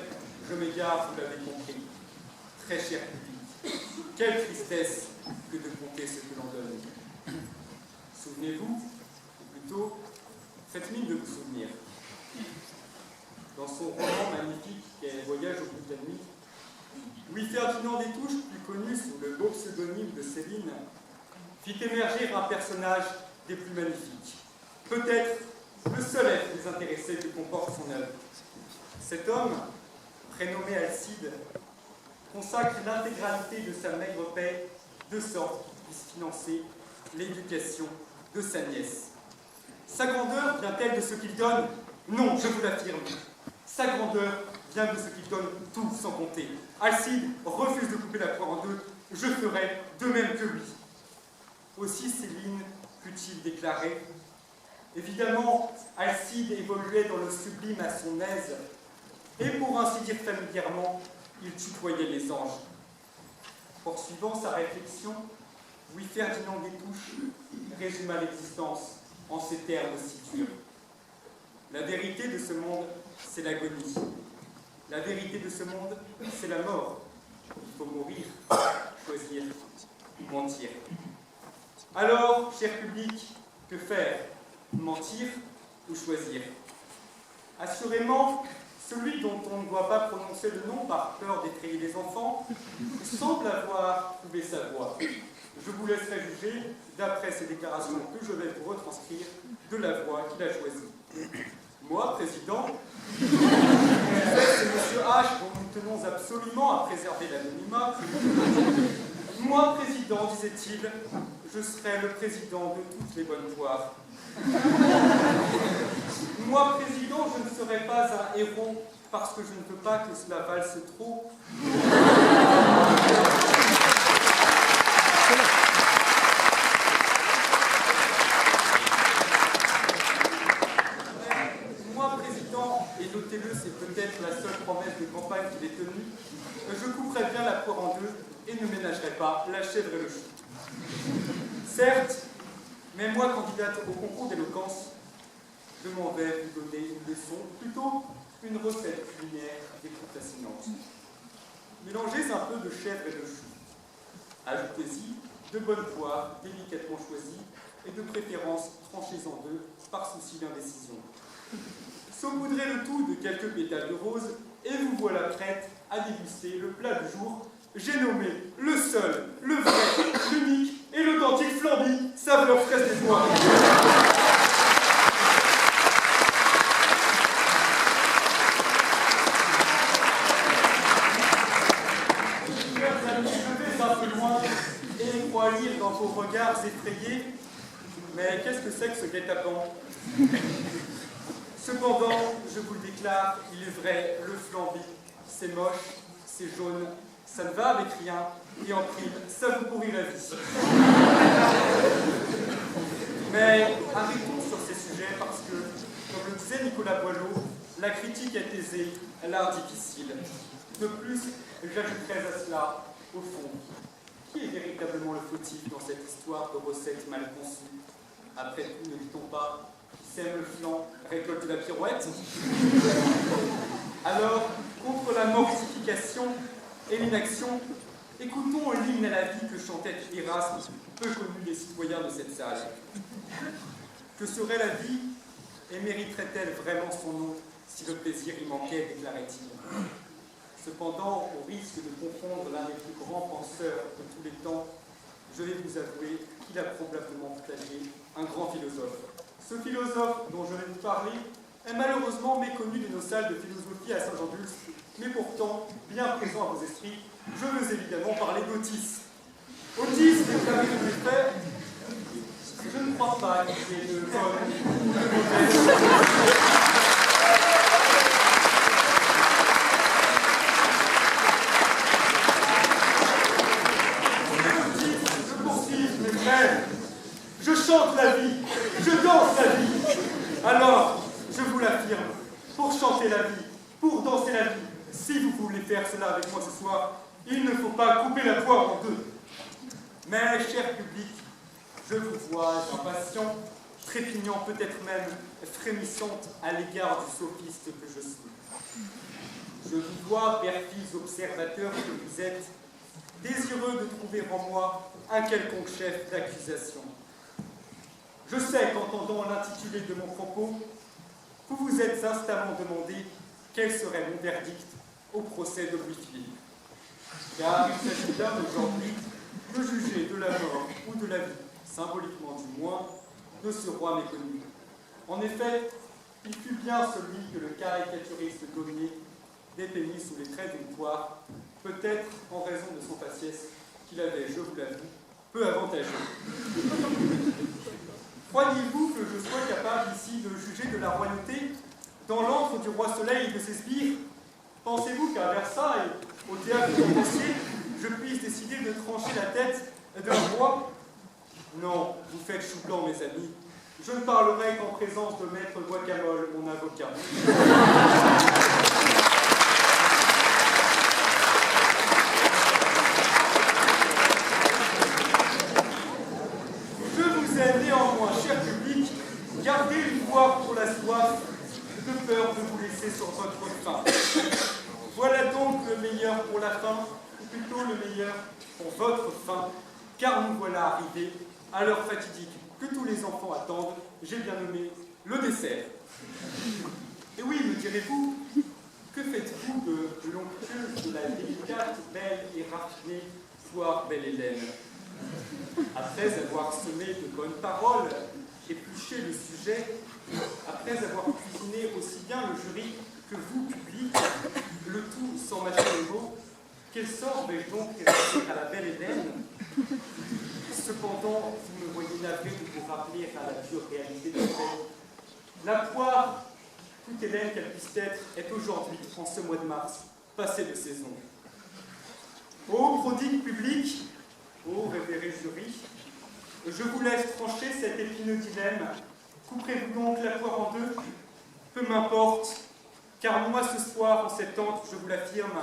je m'égare, vous l'avez compris, très cher public, quelle tristesse que de compter ce que l'on donne. Souvenez-vous, ou plutôt, Faites mine de vous souvenir. Dans son roman magnifique qu'est Voyage au bout de la nuit, Louis-Ferdinand des Touches, plus connu sous le beau pseudonyme de Céline, fit émerger un personnage des plus magnifiques. Peut-être le seul être désintéressé que comporte son œuvre. Cet homme, prénommé Alcide, consacre l'intégralité de sa maigre paie de sorte qu'il puisse financer l'éducation de sa nièce. Sa grandeur vient-elle de ce qu'il donne? Non, je vous l'affirme. Sa grandeur vient de ce qu'il donne tout sans compter. Alcide refuse de couper la poire en deux. Je ferai de même que lui. Aussi Céline put-il déclarer. Évidemment, Alcide évoluait dans le sublime à son aise, et pour ainsi dire familièrement, il tutoyait les anges. Poursuivant sa réflexion, Louis-Ferdinand des Touches résuma l'existence en ces termes si durs. La vérité de ce monde, c'est l'agonie. La vérité de ce monde, c'est la mort. Il faut mourir, choisir, mentir. Alors, cher public, que faire? Mentir ou choisir? Assurément, celui dont on ne doit pas prononcer le nom par peur d'effrayer les enfants semble avoir trouvé sa voie. Je vous laisserai juger, d'après ces déclarations que je vais vous retranscrire, de la voie qu'il a choisie. Moi, président, c'est M. H dont nous tenons absolument à préserver l'anonymat. Moi, président, disait-il, je serai le président de toutes les bonnes poires. Moi, président, je ne serai pas un héros parce que je ne veux pas que cela valse trop. Moi, président, et notez-le, c'est peut-être la seule promesse de campagne qu'il ait tenue, je couperai bien la poire en deux et ne ménagerai pas la chèvre et le chou. Certes, mais moi, candidate au concours d'éloquence, je m'en vais vous donner une leçon, plutôt une recette culinaire des plus fascinantes. Mélangez un peu de chèvre et de chou. Ajoutez-y de bonnes poires délicatement choisies et de préférence tranchées en deux par souci d'indécision. Saupoudrez le tout de quelques pétales de rose et vous voilà prête à déguster le plat du jour. J'ai nommé le seul, le vrai, l'unique et l'authentique flambi, saveur fraise des bois. Chers amis, je vais un peu loin et crois lire dans vos regards effrayés. Mais qu'est-ce que c'est que ce guet-apens? Cependant, je vous le déclare, il est vrai, le flambi, c'est moche, c'est jaune, ça ne va avec rien, et en prime, ça vous pourrit la vie. Mais arrêtons sur ces sujets parce que, comme le disait Nicolas Boileau, la critique est aisée, l'art difficile. De plus, j'ajouterais à cela, au fond, qui est véritablement le fautif dans cette histoire de recettes mal conçues? Après tout, ne dit-on pas qui sème le flanc, récolte la pirouette? Alors, contre la mortification et l'inaction, écoutons l'hymne à la vie que chantait Erasme, peu connu des citoyens de cette salle. Que serait la vie et mériterait-elle vraiment son nom si le plaisir y manquait, déclarait-il. Cependant, au risque de confondre l'un des plus grands penseurs de tous les temps, je vais vous avouer qu'il a probablement plagié un grand philosophe. Ce philosophe dont je vais vous parler est malheureusement méconnu de nos salles de philosophie à Saint-Jean-d'Ulst, mais pourtant bien présent à vos esprits. Je veux évidemment parler d'Otis. Otis, déclaré de mes faits, je ne crois pas qu'il y ait de bonnes ou de mauvaises. Je poursuis mes frères. Je chante la vie, je danse la vie. Alors, je vous l'affirme, pour chanter la vie, pour danser la vie, si vous voulez faire cela avec moi ce soir, il ne faut pas couper la poire en deux. Mais, cher public, je vous vois impatient, trépignant, peut-être même frémissante à l'égard du sophiste que je suis. Je vous vois, perfides observateurs que vous êtes, désireux de trouver en moi un quelconque chef d'accusation. Je sais qu'entendant l'intitulé de mon propos, vous vous êtes instamment demandé quel serait mon verdict au procès de Louis-Philippe. Car il s'agit bien aujourd'hui de juger de la mort ou de la vie, symboliquement du moins, de ce roi méconnu. En effet, il fut bien celui que le caricaturiste Daumier dépeignit sous les traits d'une poire, peut-être en raison de son faciès qu'il avait, je vous l'avoue, peu avantageux. Croyez-vous que je sois capable ici de juger de la royauté dans l'antre du roi Soleil de ses sbires? Pensez-vous qu'à Versailles, au théâtre du Foncier, je puisse décider de trancher la tête d'un roi? Non, vous faites chou blanc, mes amis. Je ne parlerai qu'en présence de maître Guacamole, mon avocat. Je vous ai néanmoins, cher public, gardé une voix pour la soif, de peur de vous laisser sur votre faim. Voilà donc le meilleur pour la fin, ou plutôt le meilleur pour votre faim, car nous voilà arrivés à l'heure fatidique que tous les enfants attendent, j'ai bien nommé le dessert. Et oui, me direz-vous, que faites-vous de l'onctueuse, de la délicate, belle et raffinée poire Belle Hélène? Après avoir semé de bonnes paroles, épluché le sujet, après avoir cuisiné aussi bien le jury que vous, public, le tout sans mâcher les mots, quel sort vais-je donc réserver à la Belle Hélène? Cependant, vous me voyez navré de vous rappeler à la dure réalité de fait. La poire, toute Hélène qu'elle puisse être, est aujourd'hui, en ce mois de mars, passée de saison. Ô prodigue public, ô révéré jury, je vous laisse trancher cet épineux dilemme. Couperez-vous donc la poire en deux? Peu m'importe, car moi ce soir, en cette antre, je vous l'affirme,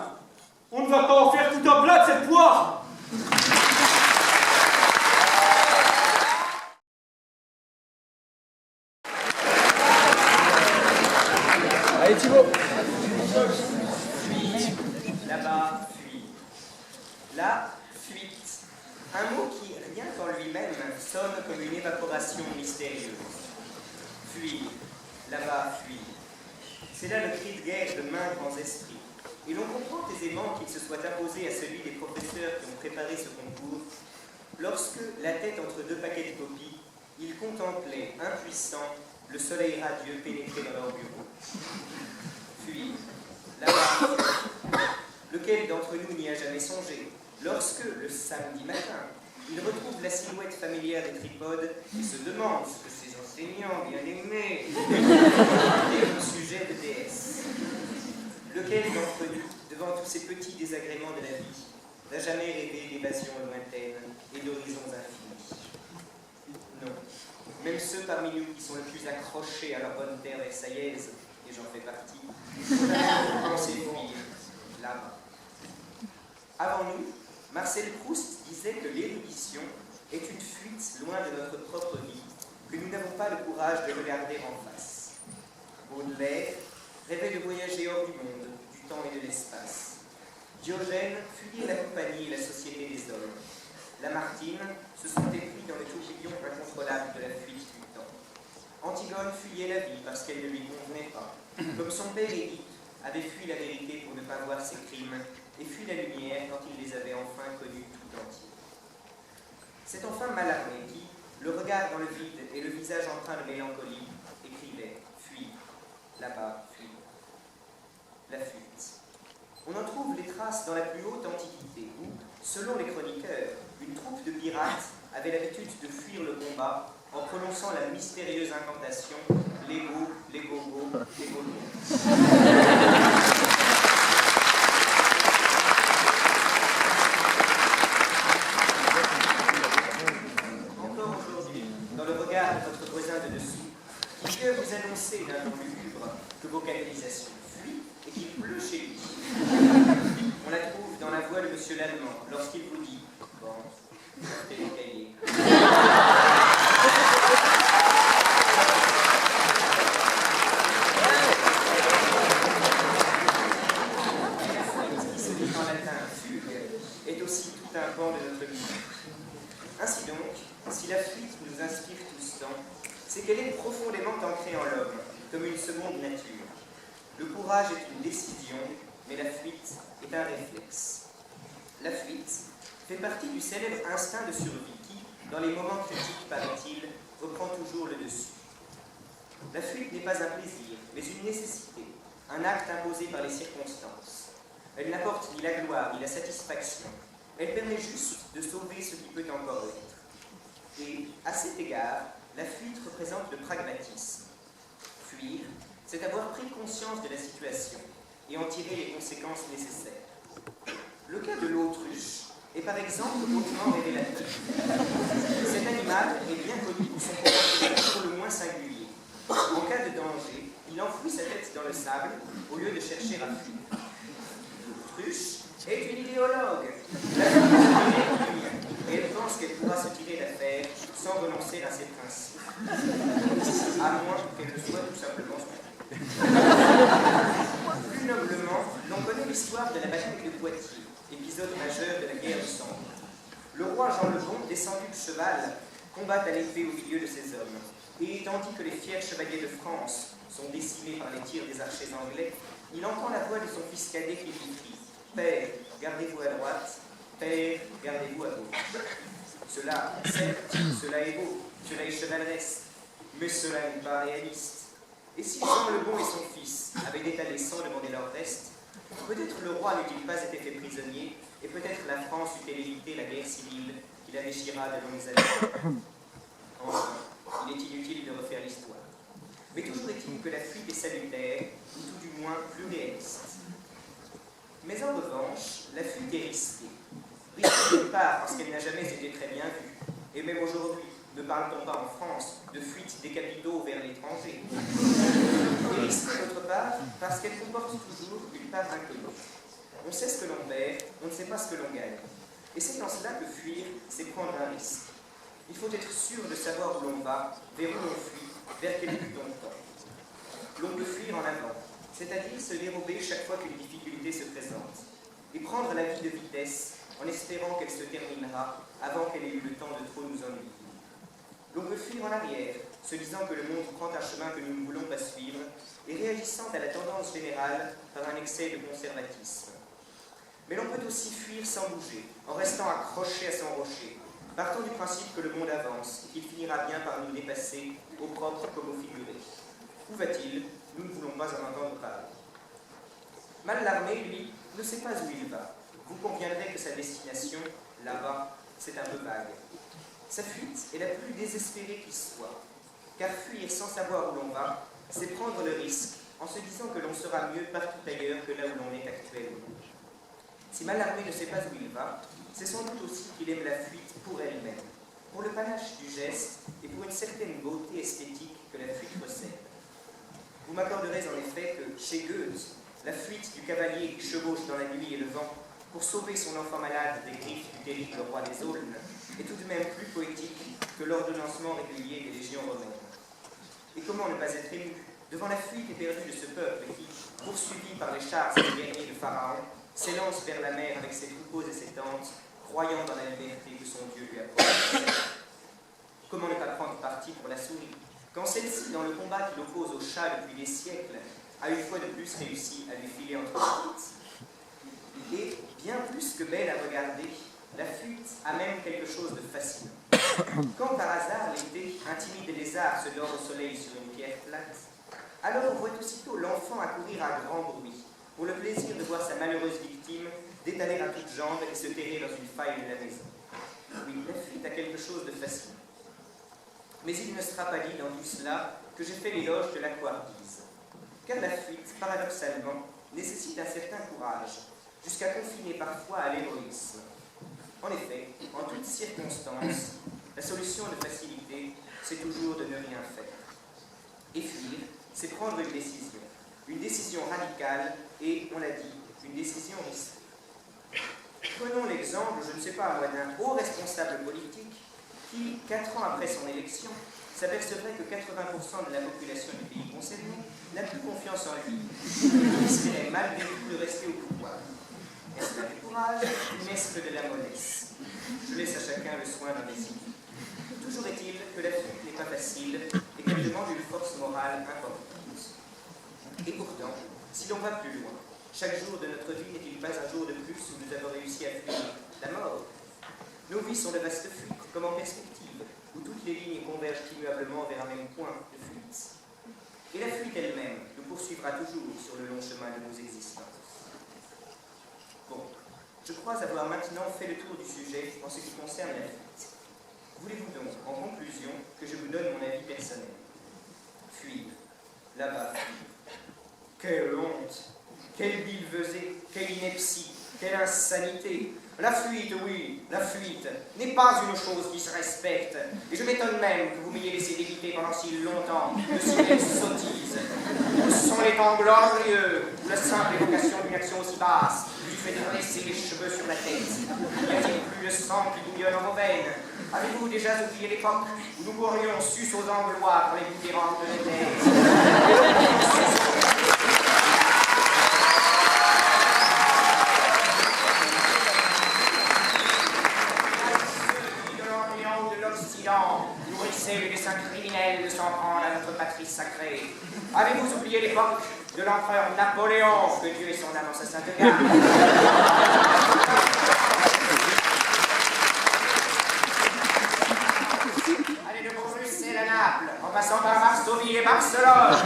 on ne va pas en faire tout un plat de cette poire! Allez Thibaut. Là-bas, fuit. La fuite. Un mot qui, rien qu'en lui-même, sonne comme une évaporation mystérieuse. Fuir. Là-bas, fuir. C'est là le cri de guerre de maints grands esprits. Et l'on comprend aisément qu'il se soit imposé à celui des professeurs qui ont préparé ce concours, lorsque, la tête entre deux paquets de copies, il contemplait, impuissant, le soleil radieux pénétrer dans leur bureau. Fuir. Là-bas, lequel d'entre nous n'y a jamais songé, lorsque, le samedi matin, il retrouve la silhouette familière des tripodes et se demande ce que ses enseignants bien-aimés étaient au sujet de déesse. Lequel d'entre nous, devant tous ces petits désagréments de la vie, n'a jamais rêvé d'évasions lointaines et d'horizons infinis? Non. Même ceux parmi nous qui sont le plus accrochés à leur bonne terre versaillaise, et j'en fais partie, pensaient fuir là-bas. Avant nous, Marcel Proust disait que l'érudition est une fuite loin de notre propre vie, que nous n'avons pas le courage de regarder en face. Baudelaire rêvait de voyager hors du monde, du temps et de l'espace. Diogène fuyait la compagnie et la société des hommes. Lamartine se sentait pris dans le tourbillon incontrôlable de la fuite du temps. Antigone fuyait la vie parce qu'elle ne lui convenait pas, comme son père Édipe avait fui la vérité pour ne pas voir ses crimes et fui la lumière quand il les avait enfin connus tout entiers. Cet enfant Mallarmé qui, le regard dans le vide et le visage empreint de mélancolie, écrivait « Fuis, là-bas, fuis ». La fuite. On en trouve les traces dans la plus haute antiquité où, selon les chroniqueurs, une troupe de pirates avait l'habitude de fuir le combat en prononçant la mystérieuse incantation « Lego, Lego, Lego, Lego ». Encore aujourd'hui, dans le regard de votre voisin de dessous, qui peut vous annoncer d'un nom lugubre que vos canalisations fuient et qu'il pleut chez lui. On la trouve dans la voix de Monsieur Lallemand lorsqu'il vous dit « Bon, sortez les cahiers ». Ce qui se dit en latin « fugue » est aussi tout un pan de notre vie. Ainsi donc, si la fuite nous inspire tous tant, c'est qu'elle est profondément ancrée en l'homme, comme une seconde nature. Le courage est une décision, mais la fuite est un réflexe. La fuite fait partie du célèbre instinct de survie qui, dans les moments critiques, paraît-il, reprend toujours le dessus. La fuite n'est pas un plaisir, mais une nécessité, un acte imposé par les circonstances. Elle n'apporte ni la gloire ni la satisfaction. Elle permet juste de sauver ce qui peut encore l'être. Et, à cet égard, la fuite représente le pragmatisme. Fuir, c'est avoir pris conscience de la situation et en tirer les conséquences nécessaires. Le cas de l'autruche est par exemple hautement révélateur. Cet animal est bien connu pour son comportement pour le moins singulier. En cas de danger, il enfouit sa tête dans le sable au lieu de chercher à fuir. L'autruche est une idéologue. La fuite et elle pense qu'elle pourra se tirer d'affaire sans renoncer à ses principes. À moins qu'elle ne soit tout simplement son. Plus noblement, l'on connaît l'histoire de la bataille de Poitiers, épisode majeur de la guerre du sang. Le roi Jean le Bon, descendu de cheval, combat à l'épée au milieu de ses hommes. Et tandis que les fiers chevaliers de France sont décimés par les tirs des archers anglais, il entend la voix de son fils cadet qui lui crie « Père, gardez-vous à droite, Père, gardez-vous à gauche. » Cela, certes, cela est beau, cela est chevaleresque, mais cela n'est pas réaliste. Et si Jean le Bon et son fils avaient étalé sans demander leur reste, peut-être le roi n'eût-il pas été fait prisonnier, et peut-être la France eût-elle évité la guerre civile qui la déchira de longues années. Enfin, il est inutile de refaire l'histoire. Mais toujours est-il que la fuite est salutaire, ou tout du moins plus réaliste. Mais en revanche, la fuite est risquée. Risquée d'une part parce qu'elle n'a jamais été très bien vue, et même aujourd'hui, ne parle-t-on pas en France de fuite des capitaux vers l'étranger? Et risquée d'autre part parce qu'elle comporte toujours une part inconnue. On sait ce que l'on perd, on ne sait pas ce que l'on gagne. Et c'est en cela que fuir, c'est prendre un risque. Il faut être sûr de savoir où l'on va, vers où l'on fuit, vers quel but on tend. L'on peut fuir en avant, c'est-à-dire se dérober chaque fois qu'une difficulté se présente, et prendre la vie de vitesse en espérant qu'elle se terminera avant qu'elle ait eu le temps de trop nous ennuyer. L'on peut fuir en arrière, se disant que le monde prend un chemin que nous ne voulons pas suivre, et réagissant à la tendance générale par un excès de conservatisme. Mais l'on peut aussi fuir sans bouger, en restant accroché à son rocher, partant du principe que le monde avance et qu'il finira bien par nous dépasser, au propre comme au figuré. Où va-t-il? Nous ne voulons pas en entendre parler. Mal l'armé, lui, ne sait pas où il va. Vous conviendrez que sa destination, là-bas, c'est un peu vague. Sa fuite est la plus désespérée qui soit, car fuir sans savoir où l'on va, c'est prendre le risque, en se disant que l'on sera mieux partout ailleurs que là où l'on est actuellement. Si Mallarmé ne sait pas où il va, c'est sans doute aussi qu'il aime la fuite pour elle-même, pour le panache du geste et pour une certaine beauté esthétique que la fuite possède. Vous m'accorderez en effet que, chez Goethe, la fuite du cavalier qui chevauche dans la nuit et le vent pour sauver son enfant malade des griffes du terrible roi des Aulnes est tout de même plus poétique que l'ordonnancement régulier des légions romaines. Et comment ne pas être ému devant la fuite éperdue de ce peuple qui, poursuivi par les chars et les guerriers de Pharaon, s'élance vers la mer avec ses troupeaux et ses tentes, croyant dans la liberté que son Dieu lui a promise. Comment ne pas prendre parti pour la souris, quand celle-ci, dans le combat qui l'oppose au chat depuis des siècles, a une fois de plus réussi à lui filer entre les pattes. Et, bien plus que belle à regarder, la fuite a même quelque chose de fascinant. Quand par hasard l'été, un timide lézard se dort au soleil sur une pierre plate, alors on voit aussitôt l'enfant accourir à grand bruit, pour le plaisir de voir sa malheureuse victime d'étaler à toutes jambes et se terrer dans une faille de la maison. Oui, la fuite a quelque chose de fascinant. Mais il ne sera pas dit dans tout cela que j'ai fait l'éloge de la couardise. Car la fuite, paradoxalement, nécessite un certain courage, jusqu'à confiner parfois à l'héroïsme. En effet, en toutes circonstances, la solution de facilité, c'est toujours de ne rien faire. Et fuir, c'est prendre une décision radicale et, on l'a dit, une décision risquée. Prenons l'exemple, je ne sais pas moi, d'un haut responsable politique qui, 4 ans après son élection, s'apercevrait que 80% de la population du pays concerné n'a plus confiance en lui et risquerait malgré tout de rester au pouvoir. Est-ce que du courage ou est-ce que de la mollesse? Je laisse à chacun le soin d'un désir. Toujours est-il que la fuite n'est pas facile et qu'elle demande une force morale importante. Et pourtant, si l'on va plus loin, chaque jour de notre vie n'est-il pas un jour de plus où nous avons réussi à fuir la mort? Nos vies sont de vastes fuites, comme en perspective, où toutes les lignes convergent immuablement vers un même point de fuite. Et la fuite elle-même nous poursuivra toujours sur le long chemin de nos existences. Bon, je crois avoir maintenant fait le tour du sujet en ce qui concerne la fuite. Voulez-vous donc, en conclusion, que je vous donne mon avis personnel? Fuir, là-bas, fuir. Quelle honte, quelle billevesée, quelle ineptie, quelle insanité. La fuite, oui, la fuite, n'est pas une chose qui se respecte. Et je m'étonne même que vous m'ayez laissé débiter pendant si longtemps de si belles sottises. Où sont les temps glorieux, où la simple évocation d'une action aussi basse lui fait dresser les cheveux sur la tête? Y a-t-il plus de sang qui bouillonne en vos veines? Avez-vous déjà oublié l'époque où nous courions sus aux Anglois pour les bouquerantes de la tête? Nourrissez le dessein criminel de s'en prendre à notre patrie sacrée. Avez-vous oublié l'époque de l'empereur Napoléon, que Dieu ait son âme en sa sainte garde? Allez de Bruxelles à Naples, en passant par Varsovie et Barcelone.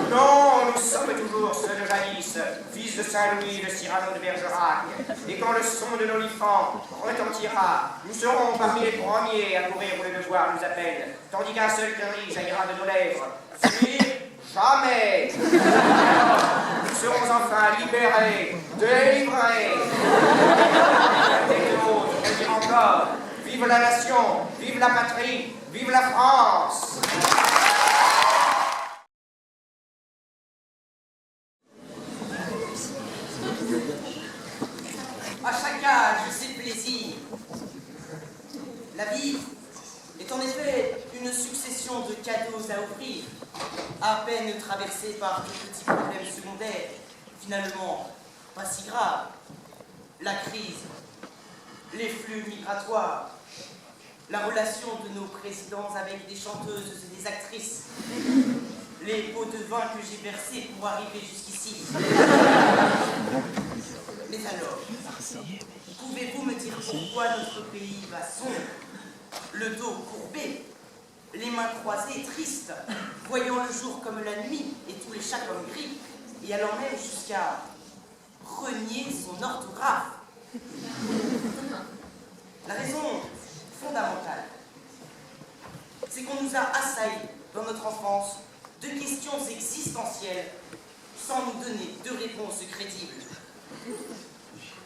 Non, nous sommes toujours ceux de jadis, fils de Saint-Louis et de Cyrano de Bergerac. Et quand le son de l'olifant retentira, nous serons parmi les premiers à courir où le devoir nous appelle, tandis qu'un seul cri jaillira de nos lèvres. Fuir, jamais. Nous serons enfin libérés, délivrés. Et d'autres, je dire encore, vive la nation, vive la patrie, vive la France. À chaque âge, ses plaisirs. La vie est en effet une succession de cadeaux à offrir, à peine traversée par de petits problèmes secondaires, finalement pas si graves. La crise, les flux migratoires, la relation de nos présidents avec des chanteuses et des actrices, les pots de vin que j'ai versés pour arriver jusqu'ici. Mais alors, pouvez-vous me dire pourquoi notre pays va sombre, le dos courbé, les mains croisées, tristes, voyant le jour comme la nuit et tous les chats comme gris, et allant même jusqu'à renier son orthographe? La raison fondamentale, c'est qu'on nous a assaillis dans notre enfance de questions existentielles sans nous donner de réponses crédibles.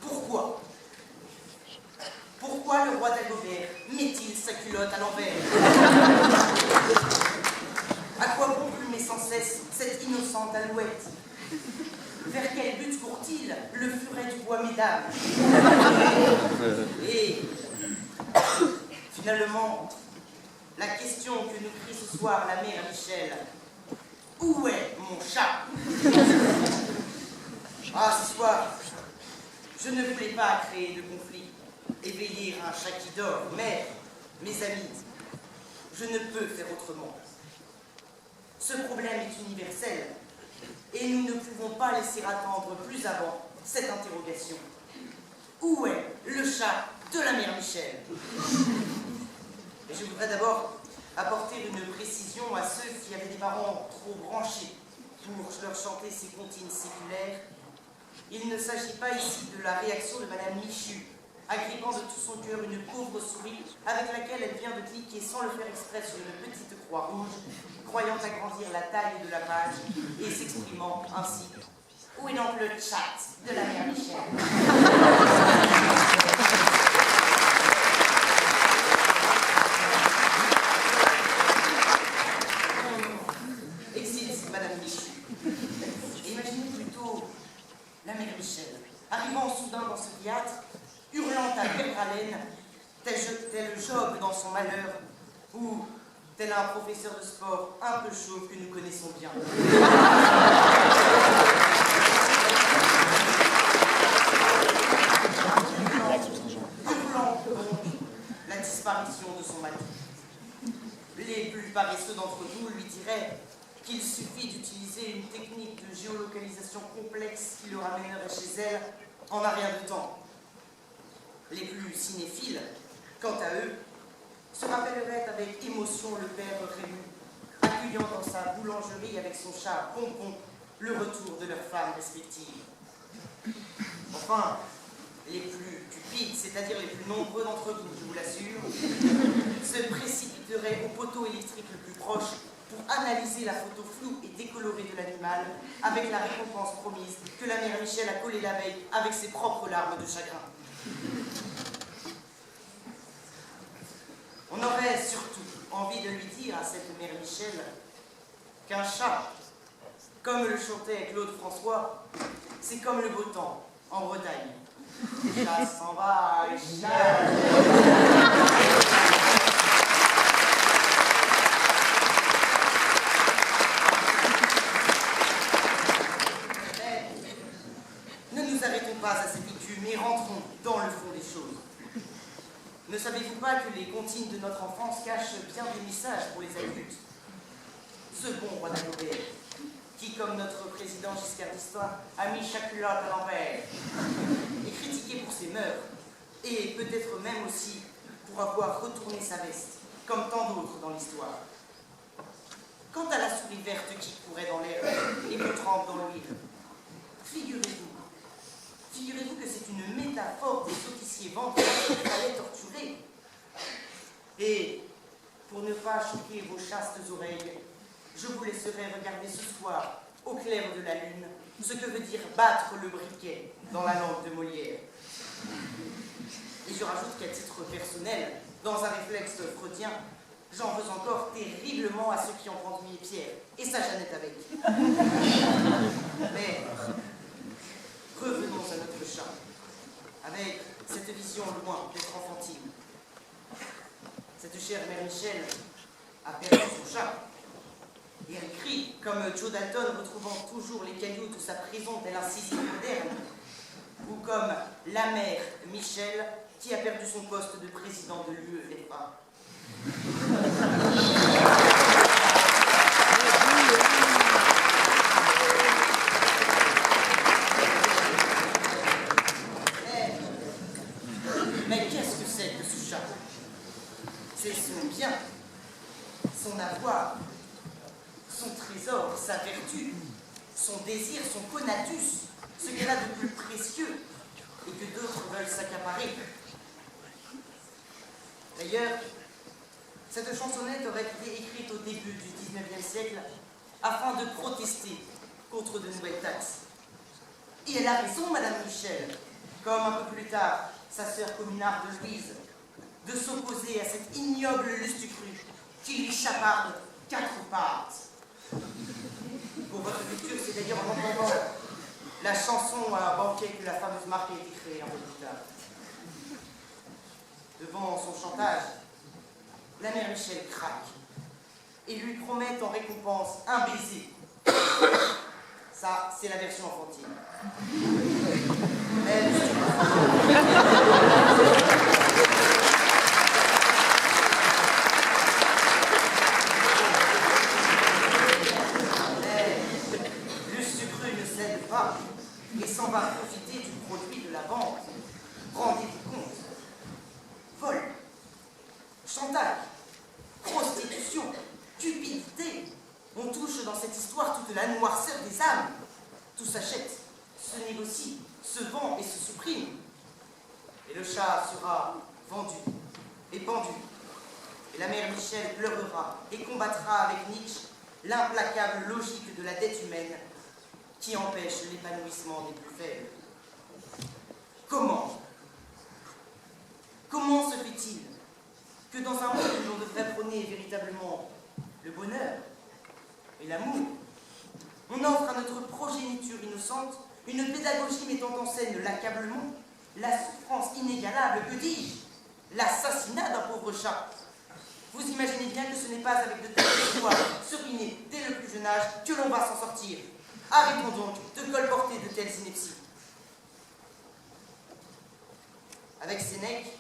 Pourquoi? Pourquoi le roi d'Agobert met-il sa culotte à l'envers? À quoi bon plumer sans cesse cette innocente alouette? Vers quel but court-il le furet du bois, mesdames? Et finalement, la question que nous crie ce soir la mère Michel: où est mon chat? Ah, ce soir, je ne voulais pas créer de conflit, éveiller un chat qui dort, mais, mes amis, je ne peux faire autrement. Ce problème est universel, et nous ne pouvons pas laisser attendre plus avant cette interrogation. Où est le chat de la mère Michel? Et je voudrais d'abord apporter une précision à ceux qui avaient des parents trop branchés pour leur chanter ces comptines séculaires. Il ne s'agit pas ici de la réaction de Madame Michu, agrippant de tout son cœur une pauvre souris avec laquelle elle vient de cliquer sans le faire exprès sur une petite croix rouge, croyant agrandir la taille de la page et s'exprimant ainsi. Où est donc le chat de la mère Michel? Excite Madame Michu. Imaginez plutôt la mère Michel, arrivant soudain dans ce théâtre, hurlant à vive haleine, tel Job dans son malheur, ou tel un professeur de sport un peu chauve que nous connaissons bien. Hurlant disparition de son mari. Les plus paresseux d'entre vous lui diraient qu'il suffit d'utiliser une technique de géolocalisation complexe qui le ramènerait chez elle en un rien de temps. Les plus cinéphiles, quant à eux, se rappelleraient avec émotion le père Rému, accueillant dans sa boulangerie avec son chat Pompon le retour de leurs femmes respectives. Enfin, les plus cupides, c'est-à-dire les plus nombreux d'entre vous, je vous l'assure, se précipiteraient au poteau électrique le plus proche pour analyser la photo floue et décolorée de l'animal avec la récompense promise que la mère Michel a collée la veille avec ses propres larmes de chagrin. On aurait surtout envie de lui dire à cette mère Michel qu'un chat, comme le chantait Claude François, c'est comme le beau temps en Bretagne. Ça s'en va, chat. Ne nous arrêtons pas à cette écume et rentrons dans le fond des choses. Ne savez-vous pas que les comptines de notre enfance cachent bien des messages pour les adultes? Ce bon roi d'Agobert, qui, comme notre président Giscard d'Estaing, a mis chaque culotte à l'envers, est critiqué pour ses mœurs, et peut-être même aussi pour avoir retourné sa veste, comme tant d'autres dans l'histoire. Quant à la souris verte qui courait dans l'air et qui trempe dans l'huile, figurez-vous que c'est une métaphore des officiers vendeurs qu'il fallait torturer. Et, pour ne pas choquer vos chastes oreilles, je vous laisserai regarder ce soir, au clair de la lune, ce que veut dire battre le briquet dans la langue de Molière. Et je rajoute qu'à titre personnel, dans un réflexe freudien, j'en veux encore terriblement à ceux qui ont brandouillé Pierre, et sa Jeannette avec. Mais revenons à notre chat, avec cette vision loin d'être enfantine. Cette chère mère Michel a perdu son chat, et elle crie comme Joe Dalton retrouvant toujours les cailloux de sa prison dès l'incision moderne, ou comme la mère Michel qui a perdu son poste de président de l'UEFA. Mais qu'est-ce que c'est que ce chat? C'est son bien, son avoir, son trésor, sa vertu, son désir, son conatus, ce qu'elle a de plus précieux et que d'autres veulent s'accaparer. D'ailleurs, cette chansonnette aurait été écrite au début du XIXe siècle afin de protester contre de nouvelles taxes. Et elle a raison, Madame Michel, comme un peu plus tard sa sœur communarde Louise, de s'opposer à cette ignoble lustucru qui lui chaparde 4 pattes. Pour votre culture, c'est d'ailleurs en entendant la chanson à un banquet que la fameuse marque a été créée un peu plus tard. Devant son chantage, la mère Michel craque et lui promet en récompense un baiser. Ça, c'est la version enfantine. Mais Lustucru ne cède pas et s'en va profiter du produit de la vente. Rendez-vous compte. Vol, chantage, prostitution, cupidité. On touche dans cette histoire toute la noirceur des âmes. Tout s'achète, se négocie, se vend et se supprime. Et le chat sera vendu et pendu. Et la mère Michel pleurera et combattra avec Nietzsche l'implacable logique de la dette humaine qui empêche l'épanouissement des plus faibles. Comment se fait-il que dans un monde où l'on devrait prôner véritablement le bonheur et l'amour, on offre à notre progéniture innocente une pédagogie mettant en scène l'accablement, la souffrance inégalable, que dis-je, l'assassinat d'un pauvre chat? Vous imaginez bien que ce n'est pas avec de telles histoires surlinées dès le plus jeune âge que l'on va s'en sortir. Arrêtons donc de colporter de telles inepties. Avec Sénèque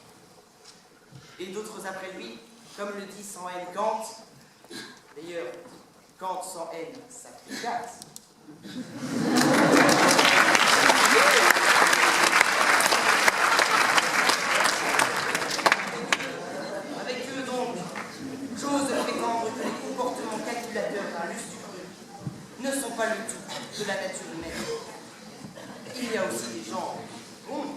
et d'autres après lui, comme le dit sans haine Kant. D'ailleurs, Kant sans haine, ça fait gâte. Avec eux donc, j'ose prétendre que les comportements calculateurs d'un Lustucru ne sont pas le tout de la nature humaine. Il y a aussi des gens bons.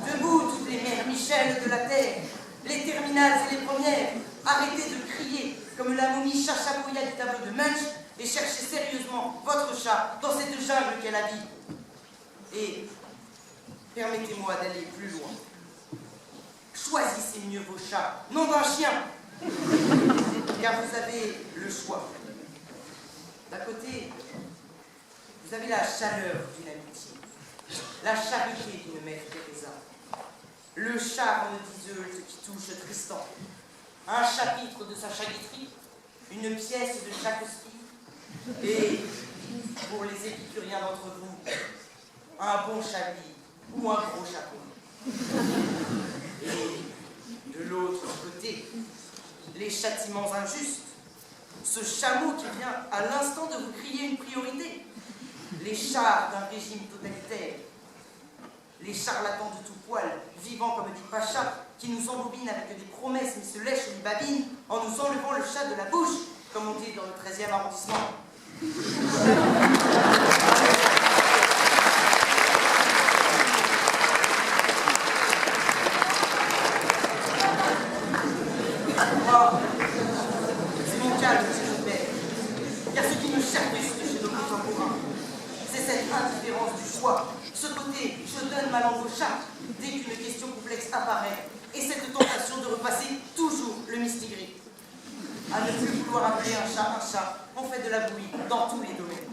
Debout toutes les mères Michel de la terre, les terminales et les premières, arrêtez de crier comme la momie chachapoya du tableau de Munch et cherchez sérieusement votre chat dans cette jungle qu'elle habite. Et permettez-moi d'aller plus loin. Choisissez mieux vos chats, non d'un chien, car vous avez le choix. D'un côté, vous avez la chaleur d'une amitié, la charité d'une mère Teresa, le charme d'Iseult qui touche Tristan, un chapitre de sa chagueterie, une pièce de Tchaïkovski, et, pour les épicuriens d'entre vous, un bon chablis ou un gros chapeau. Et de l'autre côté, les châtiments injustes, ce chameau qui vient à l'instant de vous crier une priorité, les chars d'un régime totalitaire, les charlatans de tout poil, vivant comme dit Pacha, qui nous embobinent avec des promesses mais se lèchent les babines en nous enlevant le chat de la bouche, comme on dit dans le 13e arrondissement. Moi, c'est mon calme que je perds, car ce qui me chapuste chez nos contemporains, c'est cette indifférence du choix, ce côté « je donne ma langue au chat » dès qu'une question complexe apparaît, et cette tentation de repasser toujours le mistigris. À ne plus vouloir appeler un chat, on fait de la bouillie dans tous les domaines.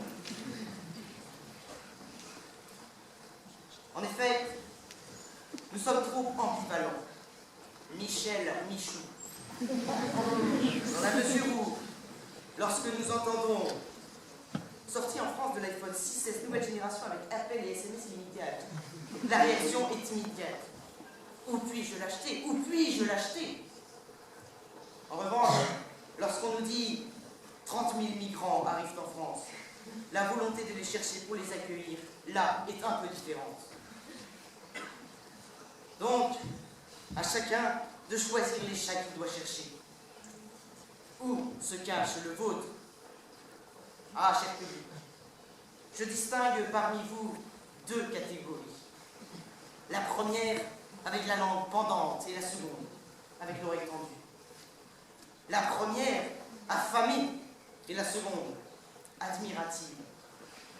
En effet, nous sommes trop ambivalents. Michel Michou. Dans la mesure où, lorsque nous entendons sorti en France de l'iPhone 6S nouvelle génération avec appel et SMS immédiats, la réaction est immédiate. Où puis-je l'acheter? Où puis-je l'acheter? En revanche, lorsqu'on nous dit 30 000 migrants arrivent en France, la volonté de les chercher pour les accueillir, là, est un peu différente. Donc, à chacun de choisir les chats qu'il doit chercher. Où se cache le vôtre? Ah, cher public, je distingue parmi vous deux catégories. La première avec la langue pendante et la seconde avec l'oreille tendue. La première affamée et la seconde admirative.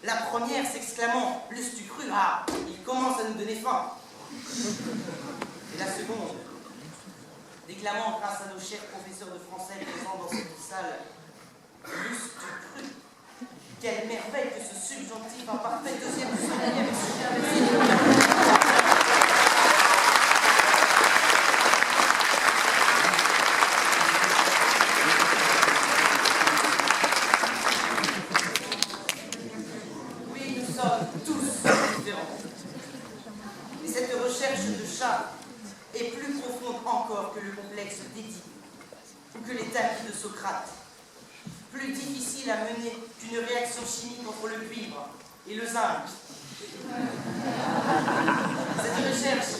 La première s'exclamant « Lustucru, ah, il commence à nous donner faim !» Et la seconde déclamant grâce à nos chers professeurs de français présents dans cette salle « Lustucru !» Quelle merveille que ce subjonctif imparfait deuxième du soleil avec ce chien. Oui, nous sommes tous différents. Et cette recherche de chat est plus profonde encore que le complexe d'Édipe ou que les tapis de Socrate. Plus difficile à mener qu'une réaction chimique entre le cuivre et le zinc. Cette recherche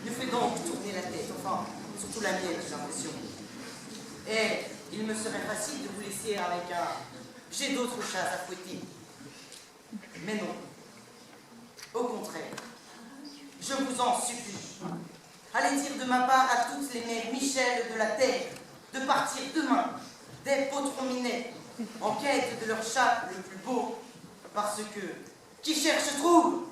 nous fait donc tourner la tête, enfin, surtout la mienne, j'ai l'impression. Et il me serait facile de vous laisser avec un « j'ai d'autres chats à fouetter ». Mais non. Au contraire, je vous en supplie, allez dire de ma part à toutes les mères Michel de la terre de partir demain des Potrons-Minets en quête de leur chat le plus beau, parce que qui cherche trouve.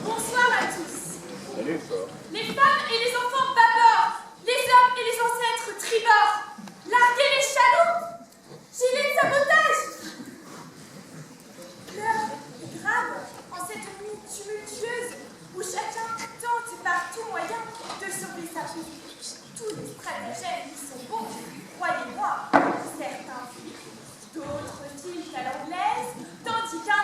Bonsoir à tous. Les femmes et les enfants bâbord, les hommes et les ancêtres tribord, larguez les chaloupes, gilet de sabotage. L'heure est grave en cette nuit tumultueuse où chacun tente par tout moyen de sauver sa vie. Tous les stratagèmes sont bons, croyez-moi. Certains fuient, d'autres filent à l'anglaise, tandis qu'un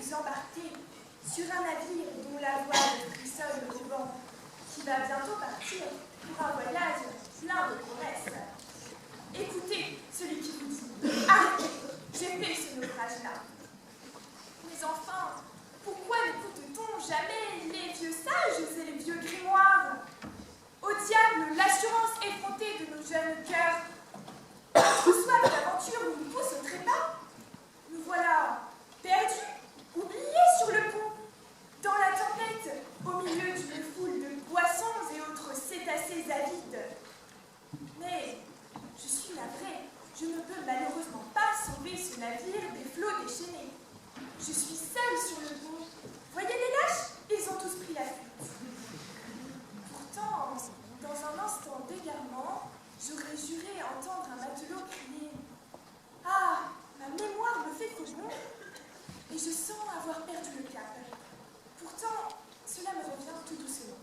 vous embarquer sur un navire dont la voile frissonne au vent, qui va bientôt partir pour un voyage plein de promesses. Écoutez celui qui vous dit « Arrêtez, j'ai fait ce naufrage-là ». Mais enfin, pourquoi n'écoute-t-on jamais les vieux sages et les vieux grimoires? Au diable l'assurance effrontée de nos jeunes cœurs. Notre soif d'aventure nous pousse au trépas. Nous voilà perdus, oubliés sur le pont, dans la tempête, au milieu d'une foule de poissons et autres cétacés avides. Mais je suis navrée, je ne peux malheureusement pas sauver ce navire des flots déchaînés. Je suis seule sur le pont. Voyez les lâches? Ils ont tous pris la fuite. Pourtant, dans un instant d'égarement, j'aurais juré entendre un matelot crier « Ah, ma mémoire me fait faux bon !» et je sens avoir perdu le cap. Pourtant, cela me revient tout doucement.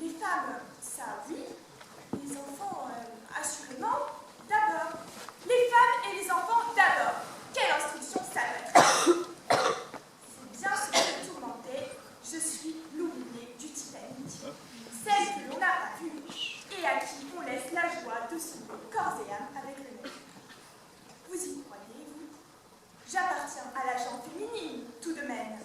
Les femmes, ça oui. Les enfants, assurément, d'abord. Les femmes et les enfants d'abord. Quelle instruction ça doit être! C'est bien ce qui me tourmentait. Je suis l'oubliée du Titanic. Celle que l'on n'a pas vue et à qui on laisse la joie de se sauver corps et âme avec le nez. Vous y croyez, vous? J'appartiens à la gente féminine, tout de même.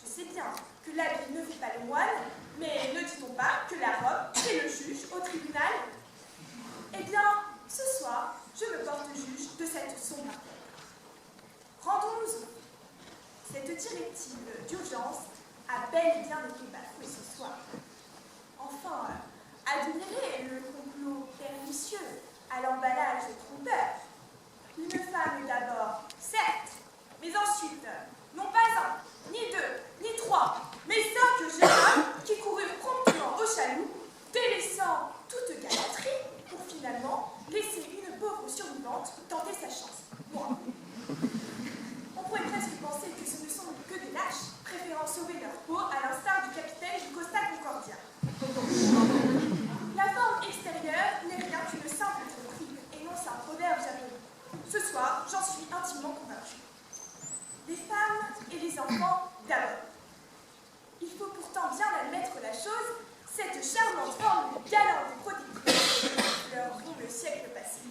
Je sais bien que l'habit ne fait pas le moine, mais ne dit-on pas que la robe fait le juge au tribunal? Eh bien, ce soir, je me porte juge de cette sombre affaire. Rendons-nous. Cette directive d'urgence a bel et bien été bafouée ce soir. Enfin, admirez le complot pernicieux à l'emballage trompeur. Une femme d'abord, certes, mais ensuite, non pas un, ni deux, ni trois, mais 5 jeunes hommes qui coururent promptement au chaloup, délaissant toute galanterie pour finalement laisser une pauvre survivante tenter sa chance. Moi. On pourrait presque penser que ce ne sont que des lâches, préférant sauver leur peau à l'instar du capitaine du Costa Concordia. La forme extérieure n'est rien qu'une simple tromperie, et non c'est un proverbe japonais. Ce soir, j'en suis intimement convaincue. Les femmes et les enfants d'abord. Il faut pourtant bien admettre la chose, cette charmante forme galante et prodigieux leur vaut le siècle passé.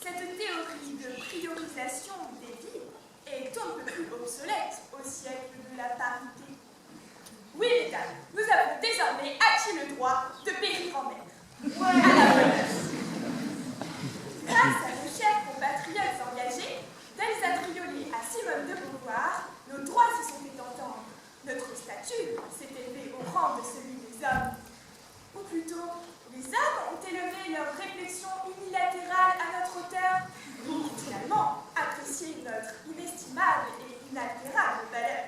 Cette théorie de priorisation des vies est un peu plus obsolète au siècle de la parité. Oui, mesdames, nous avons désormais acquis le droit de périr en mer. Ouais. À la bonne heure. Grâce à nos chers compatriotes engagés, d'Elsa Triolet à Simone de Beauvoir, nos droits se sont fait entendre. Notre statut s'est élevé au rang de celui des hommes. Ou plutôt, les hommes ont élevé leur réflexion unilatérale à notre hauteur pour finalement apprécier notre inestimable et inaltérable valeur.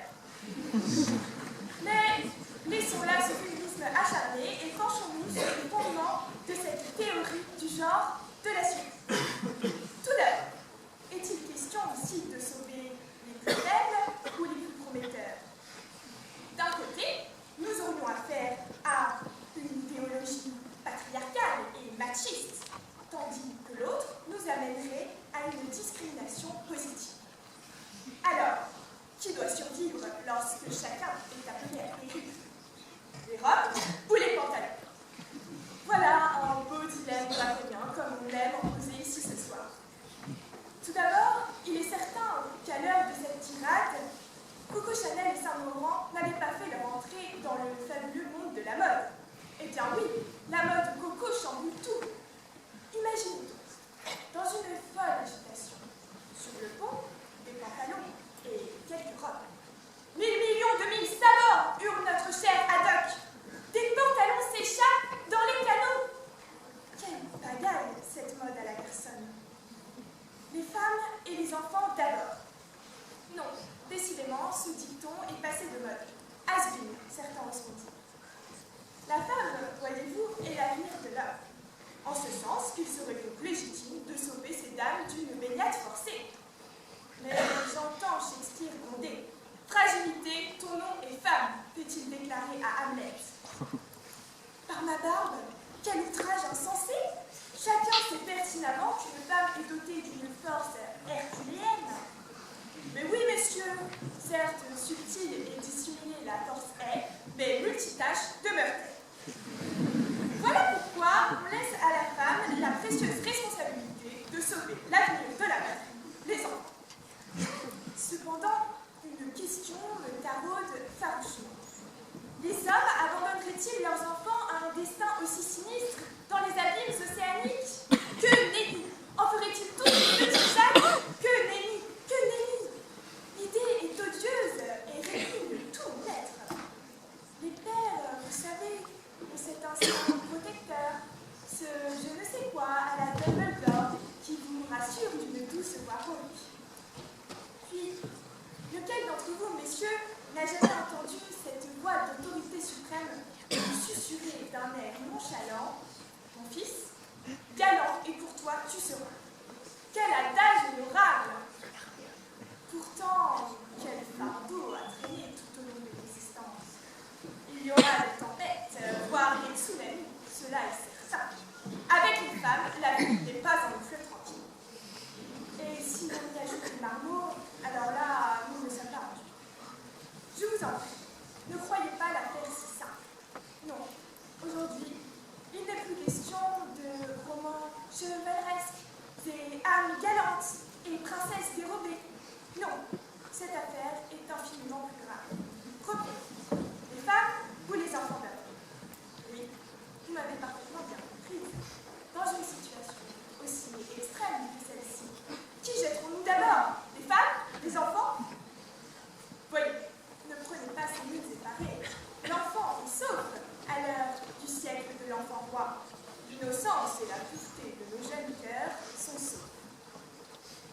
Mais laissons là ce féminisme acharné et penchons-nous sur le fondement de cette théorie du genre de la suite. Tout d'abord, est-il question ici de sauver les plus faibles ou les plus prometteurs? D'un côté, nous aurions affaire à une idéologie patriarcale et machiste, tandis que l'autre nous amènerait à une discrimination positive. Alors, qui doit survivre lorsque chacun est appelé à périr? Les robes ou les pantalons? Voilà un beau dilemme draconien, comme on l'aime en poser ici ce soir. Tout d'abord, il est certain qu'à l'heure de cette tirade, Coco Chanel et Saint-Laurent n'avaient pas fait leur entrée dans le fabuleux monde de la mode. Eh bien oui, la mode Coco chamboule tout. Imaginez donc, dans une folle agitation, sur le pont, des pantalons et quelques robes. 1000 millions de mille sabords, hurle notre cher Haddock. Des pantalons s'échappent dans les canaux. Quelle pagaille, cette mode à la personne. Les femmes et les enfants d'abord. Non, décidément, ce dicton est passé de mode. Has-been, certains oseront dire. La femme, voyez-vous, est l'avenir de l'homme. En ce sens qu'il serait donc légitime de sauver ces dames d'une baignade forcée. Mais j'entends Shakespeare gronder. Fragilité, ton nom est femme, fait-il déclarer à Hamlet. Par ma barbe, quel outrage insensé! Chacun sait pertinemment qu'une femme est dotée d'une force herculéenne. Mais oui, messieurs, certes subtile et dissimulée la force est, mais multitâche demeure-t-elle. Voilà pourquoi on laisse à la femme la précieuse responsabilité de sauver l'avenir de la mère, les enfants. Cependant, une question me taraude farouchement. Les hommes abandonneraient-ils leurs enfants à un destin aussi sinistre dans les abîmes océaniques? Que nenni! En ferait-il tous une petite Jacques? Que nenni! Que nenni! L'idée est odieuse et répugne tout maître. Les pères, vous savez, ont cet instinct protecteur, ce je ne sais quoi à la Dumbledore qui vous rassure d'une douce voix rauque. Puis, lequel d'entre vous, messieurs, n'a jamais entendu cette voix d'autorité suprême vous susurrer d'un air nonchalant: mon fils, galant et courtois tu seras. Quel adage honorable! Pourtant, quel fardeau à traîner tout au long de l'existence. Il y aura des tempêtes, voire des tsunamis, cela est certain. Avec les femmes, la vie n'est pas un fleuve tranquille. Et si l'on y ajoute les marmots, alors là, nous ne sommes pas rendus. Je vous en prie, ne croyez pas l'affaire si simple. Non, aujourd'hui, il n'est plus question de romans chevaleresques, des âmes galantes et princesses dérobées. Non, cette affaire est infiniment plus grave. Reprenons. Les femmes ou les enfants d'abord. Oui, vous m'avez parfaitement bien comprise. Dans une situation aussi extrême que celle-ci, qui jetterons-nous d'abord? Les femmes? Les enfants? Voyez, ne prenez pas ces mines séparées. L'enfant est sauf à l'heure du siècle de l'enfant roi. L'innocence et la pureté de nos jeunes cœurs sont saufs.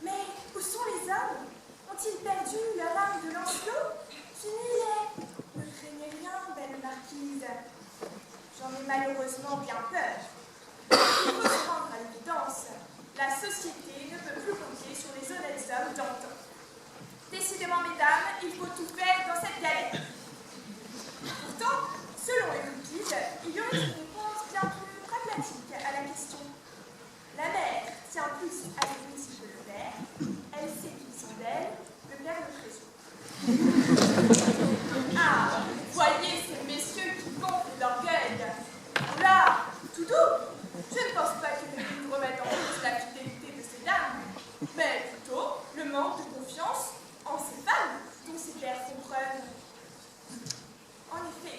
Mais où sont les hommes? Ont-ils perdu leur âme de Lancelot? Fini-les! Ne craignez rien, belle marquise. J'en ai malheureusement bien peur. Il faut se rendre à l'évidence. La société ne peut plus compter sur les honnêtes hommes d'antan. Décidément, mesdames, il faut tout faire dans cette galère. Pourtant, selon Euripide, il y aurait une réponse bien plus pragmatique à la question. La mère tient plus à ses petits que le père. Elle sait qu'ils sont d'elle, le père le présume. Ah, voyez ces messieurs qui gonflent d'orgueil. Là, tout doux. Je ne pense pas que les filles remettent en cause la fidélité de ces dames, mais plutôt le manque de confiance en ces femmes dont ces pères font preuve. En effet,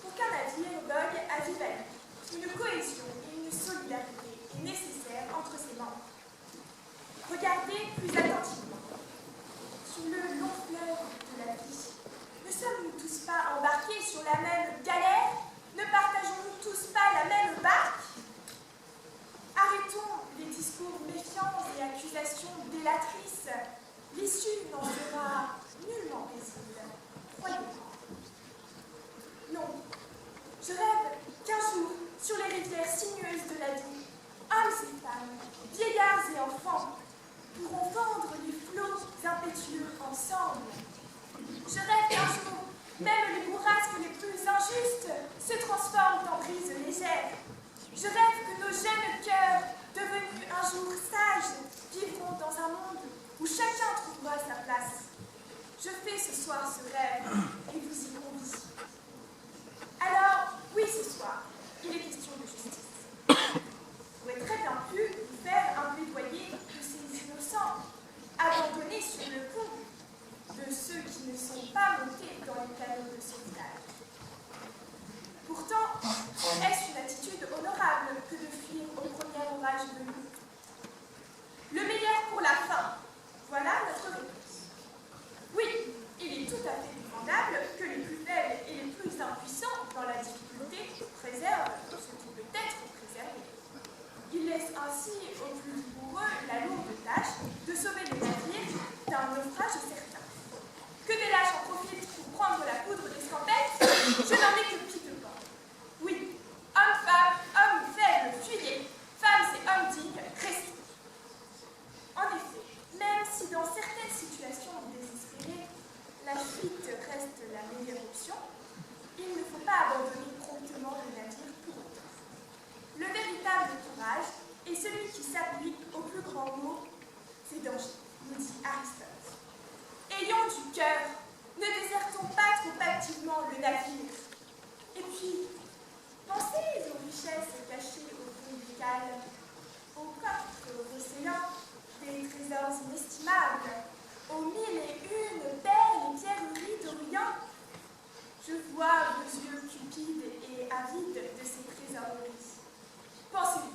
pour qu'un navire vogue à vive allure, une cohésion et une solidarité est nécessaire entre ses membres. Regardez plus attentivement. Sur le long fleuve de la vie, ne sommes-nous tous pas embarqués sur la même galère? Ne partageons-nous tous pas la même barque? Arrêtons les discours méfiants et accusations délatrices. L'issue n'en sera nullement paisible, croyez-moi. Non, je rêve qu'un jour, sur les rivières sinueuses de la vie, hommes et femmes, vieillards et enfants, pourront fendre les flots impétueux ensemble. Je rêve qu'un jour, même les bourrasques les plus injustes se transforment en brises légères. Je rêve que nos jeunes cœurs, devenus un jour sages, vivront dans un monde où chacun trouvera sa place. Je fais ce soir ce rêve et vous y convie. Alors, oui, ce soir, il est question de justice. Vous aurez très bien pu vous faire un plaidoyer de ces innocents, abandonnés sur le pont, de ceux qui ne sont pas montés dans les canaux de sauvetage. Pourtant, est-ce une attitude honorable que de fuir au premier orage venu? Le meilleur pour la fin, voilà notre réponse. Oui, il est tout à fait défendable que les plus faibles et les plus impuissants dans la difficulté préservent ce qui peut être préservé. Il laisse ainsi aux plus vigoureux la lourde tâche de sauver le navire d'un naufrage certain. Que des lâches en profitent pour prendre la poudre d'escampette, je n'en ai que pis de vent. Oui, hommes faibles, fuyez, femmes et hommes dignes, restez. En effet, même si dans certaines situations désespérées, la fuite reste la meilleure option, il ne faut pas abandonner promptement le navire pour autant. Le véritable courage est celui qui s'applique au plus grand mot, c'est danger, nous dit Aristote. Ayons du cœur, ne désertons pas trop activement le navire. Et puis, pensez aux richesses cachées au fond du calme, aux coffres océans, des trésors inestimables, aux mille et une belles pierreries d'Orient. Je vois vos yeux cupides et avides de ces trésoreries. Pensez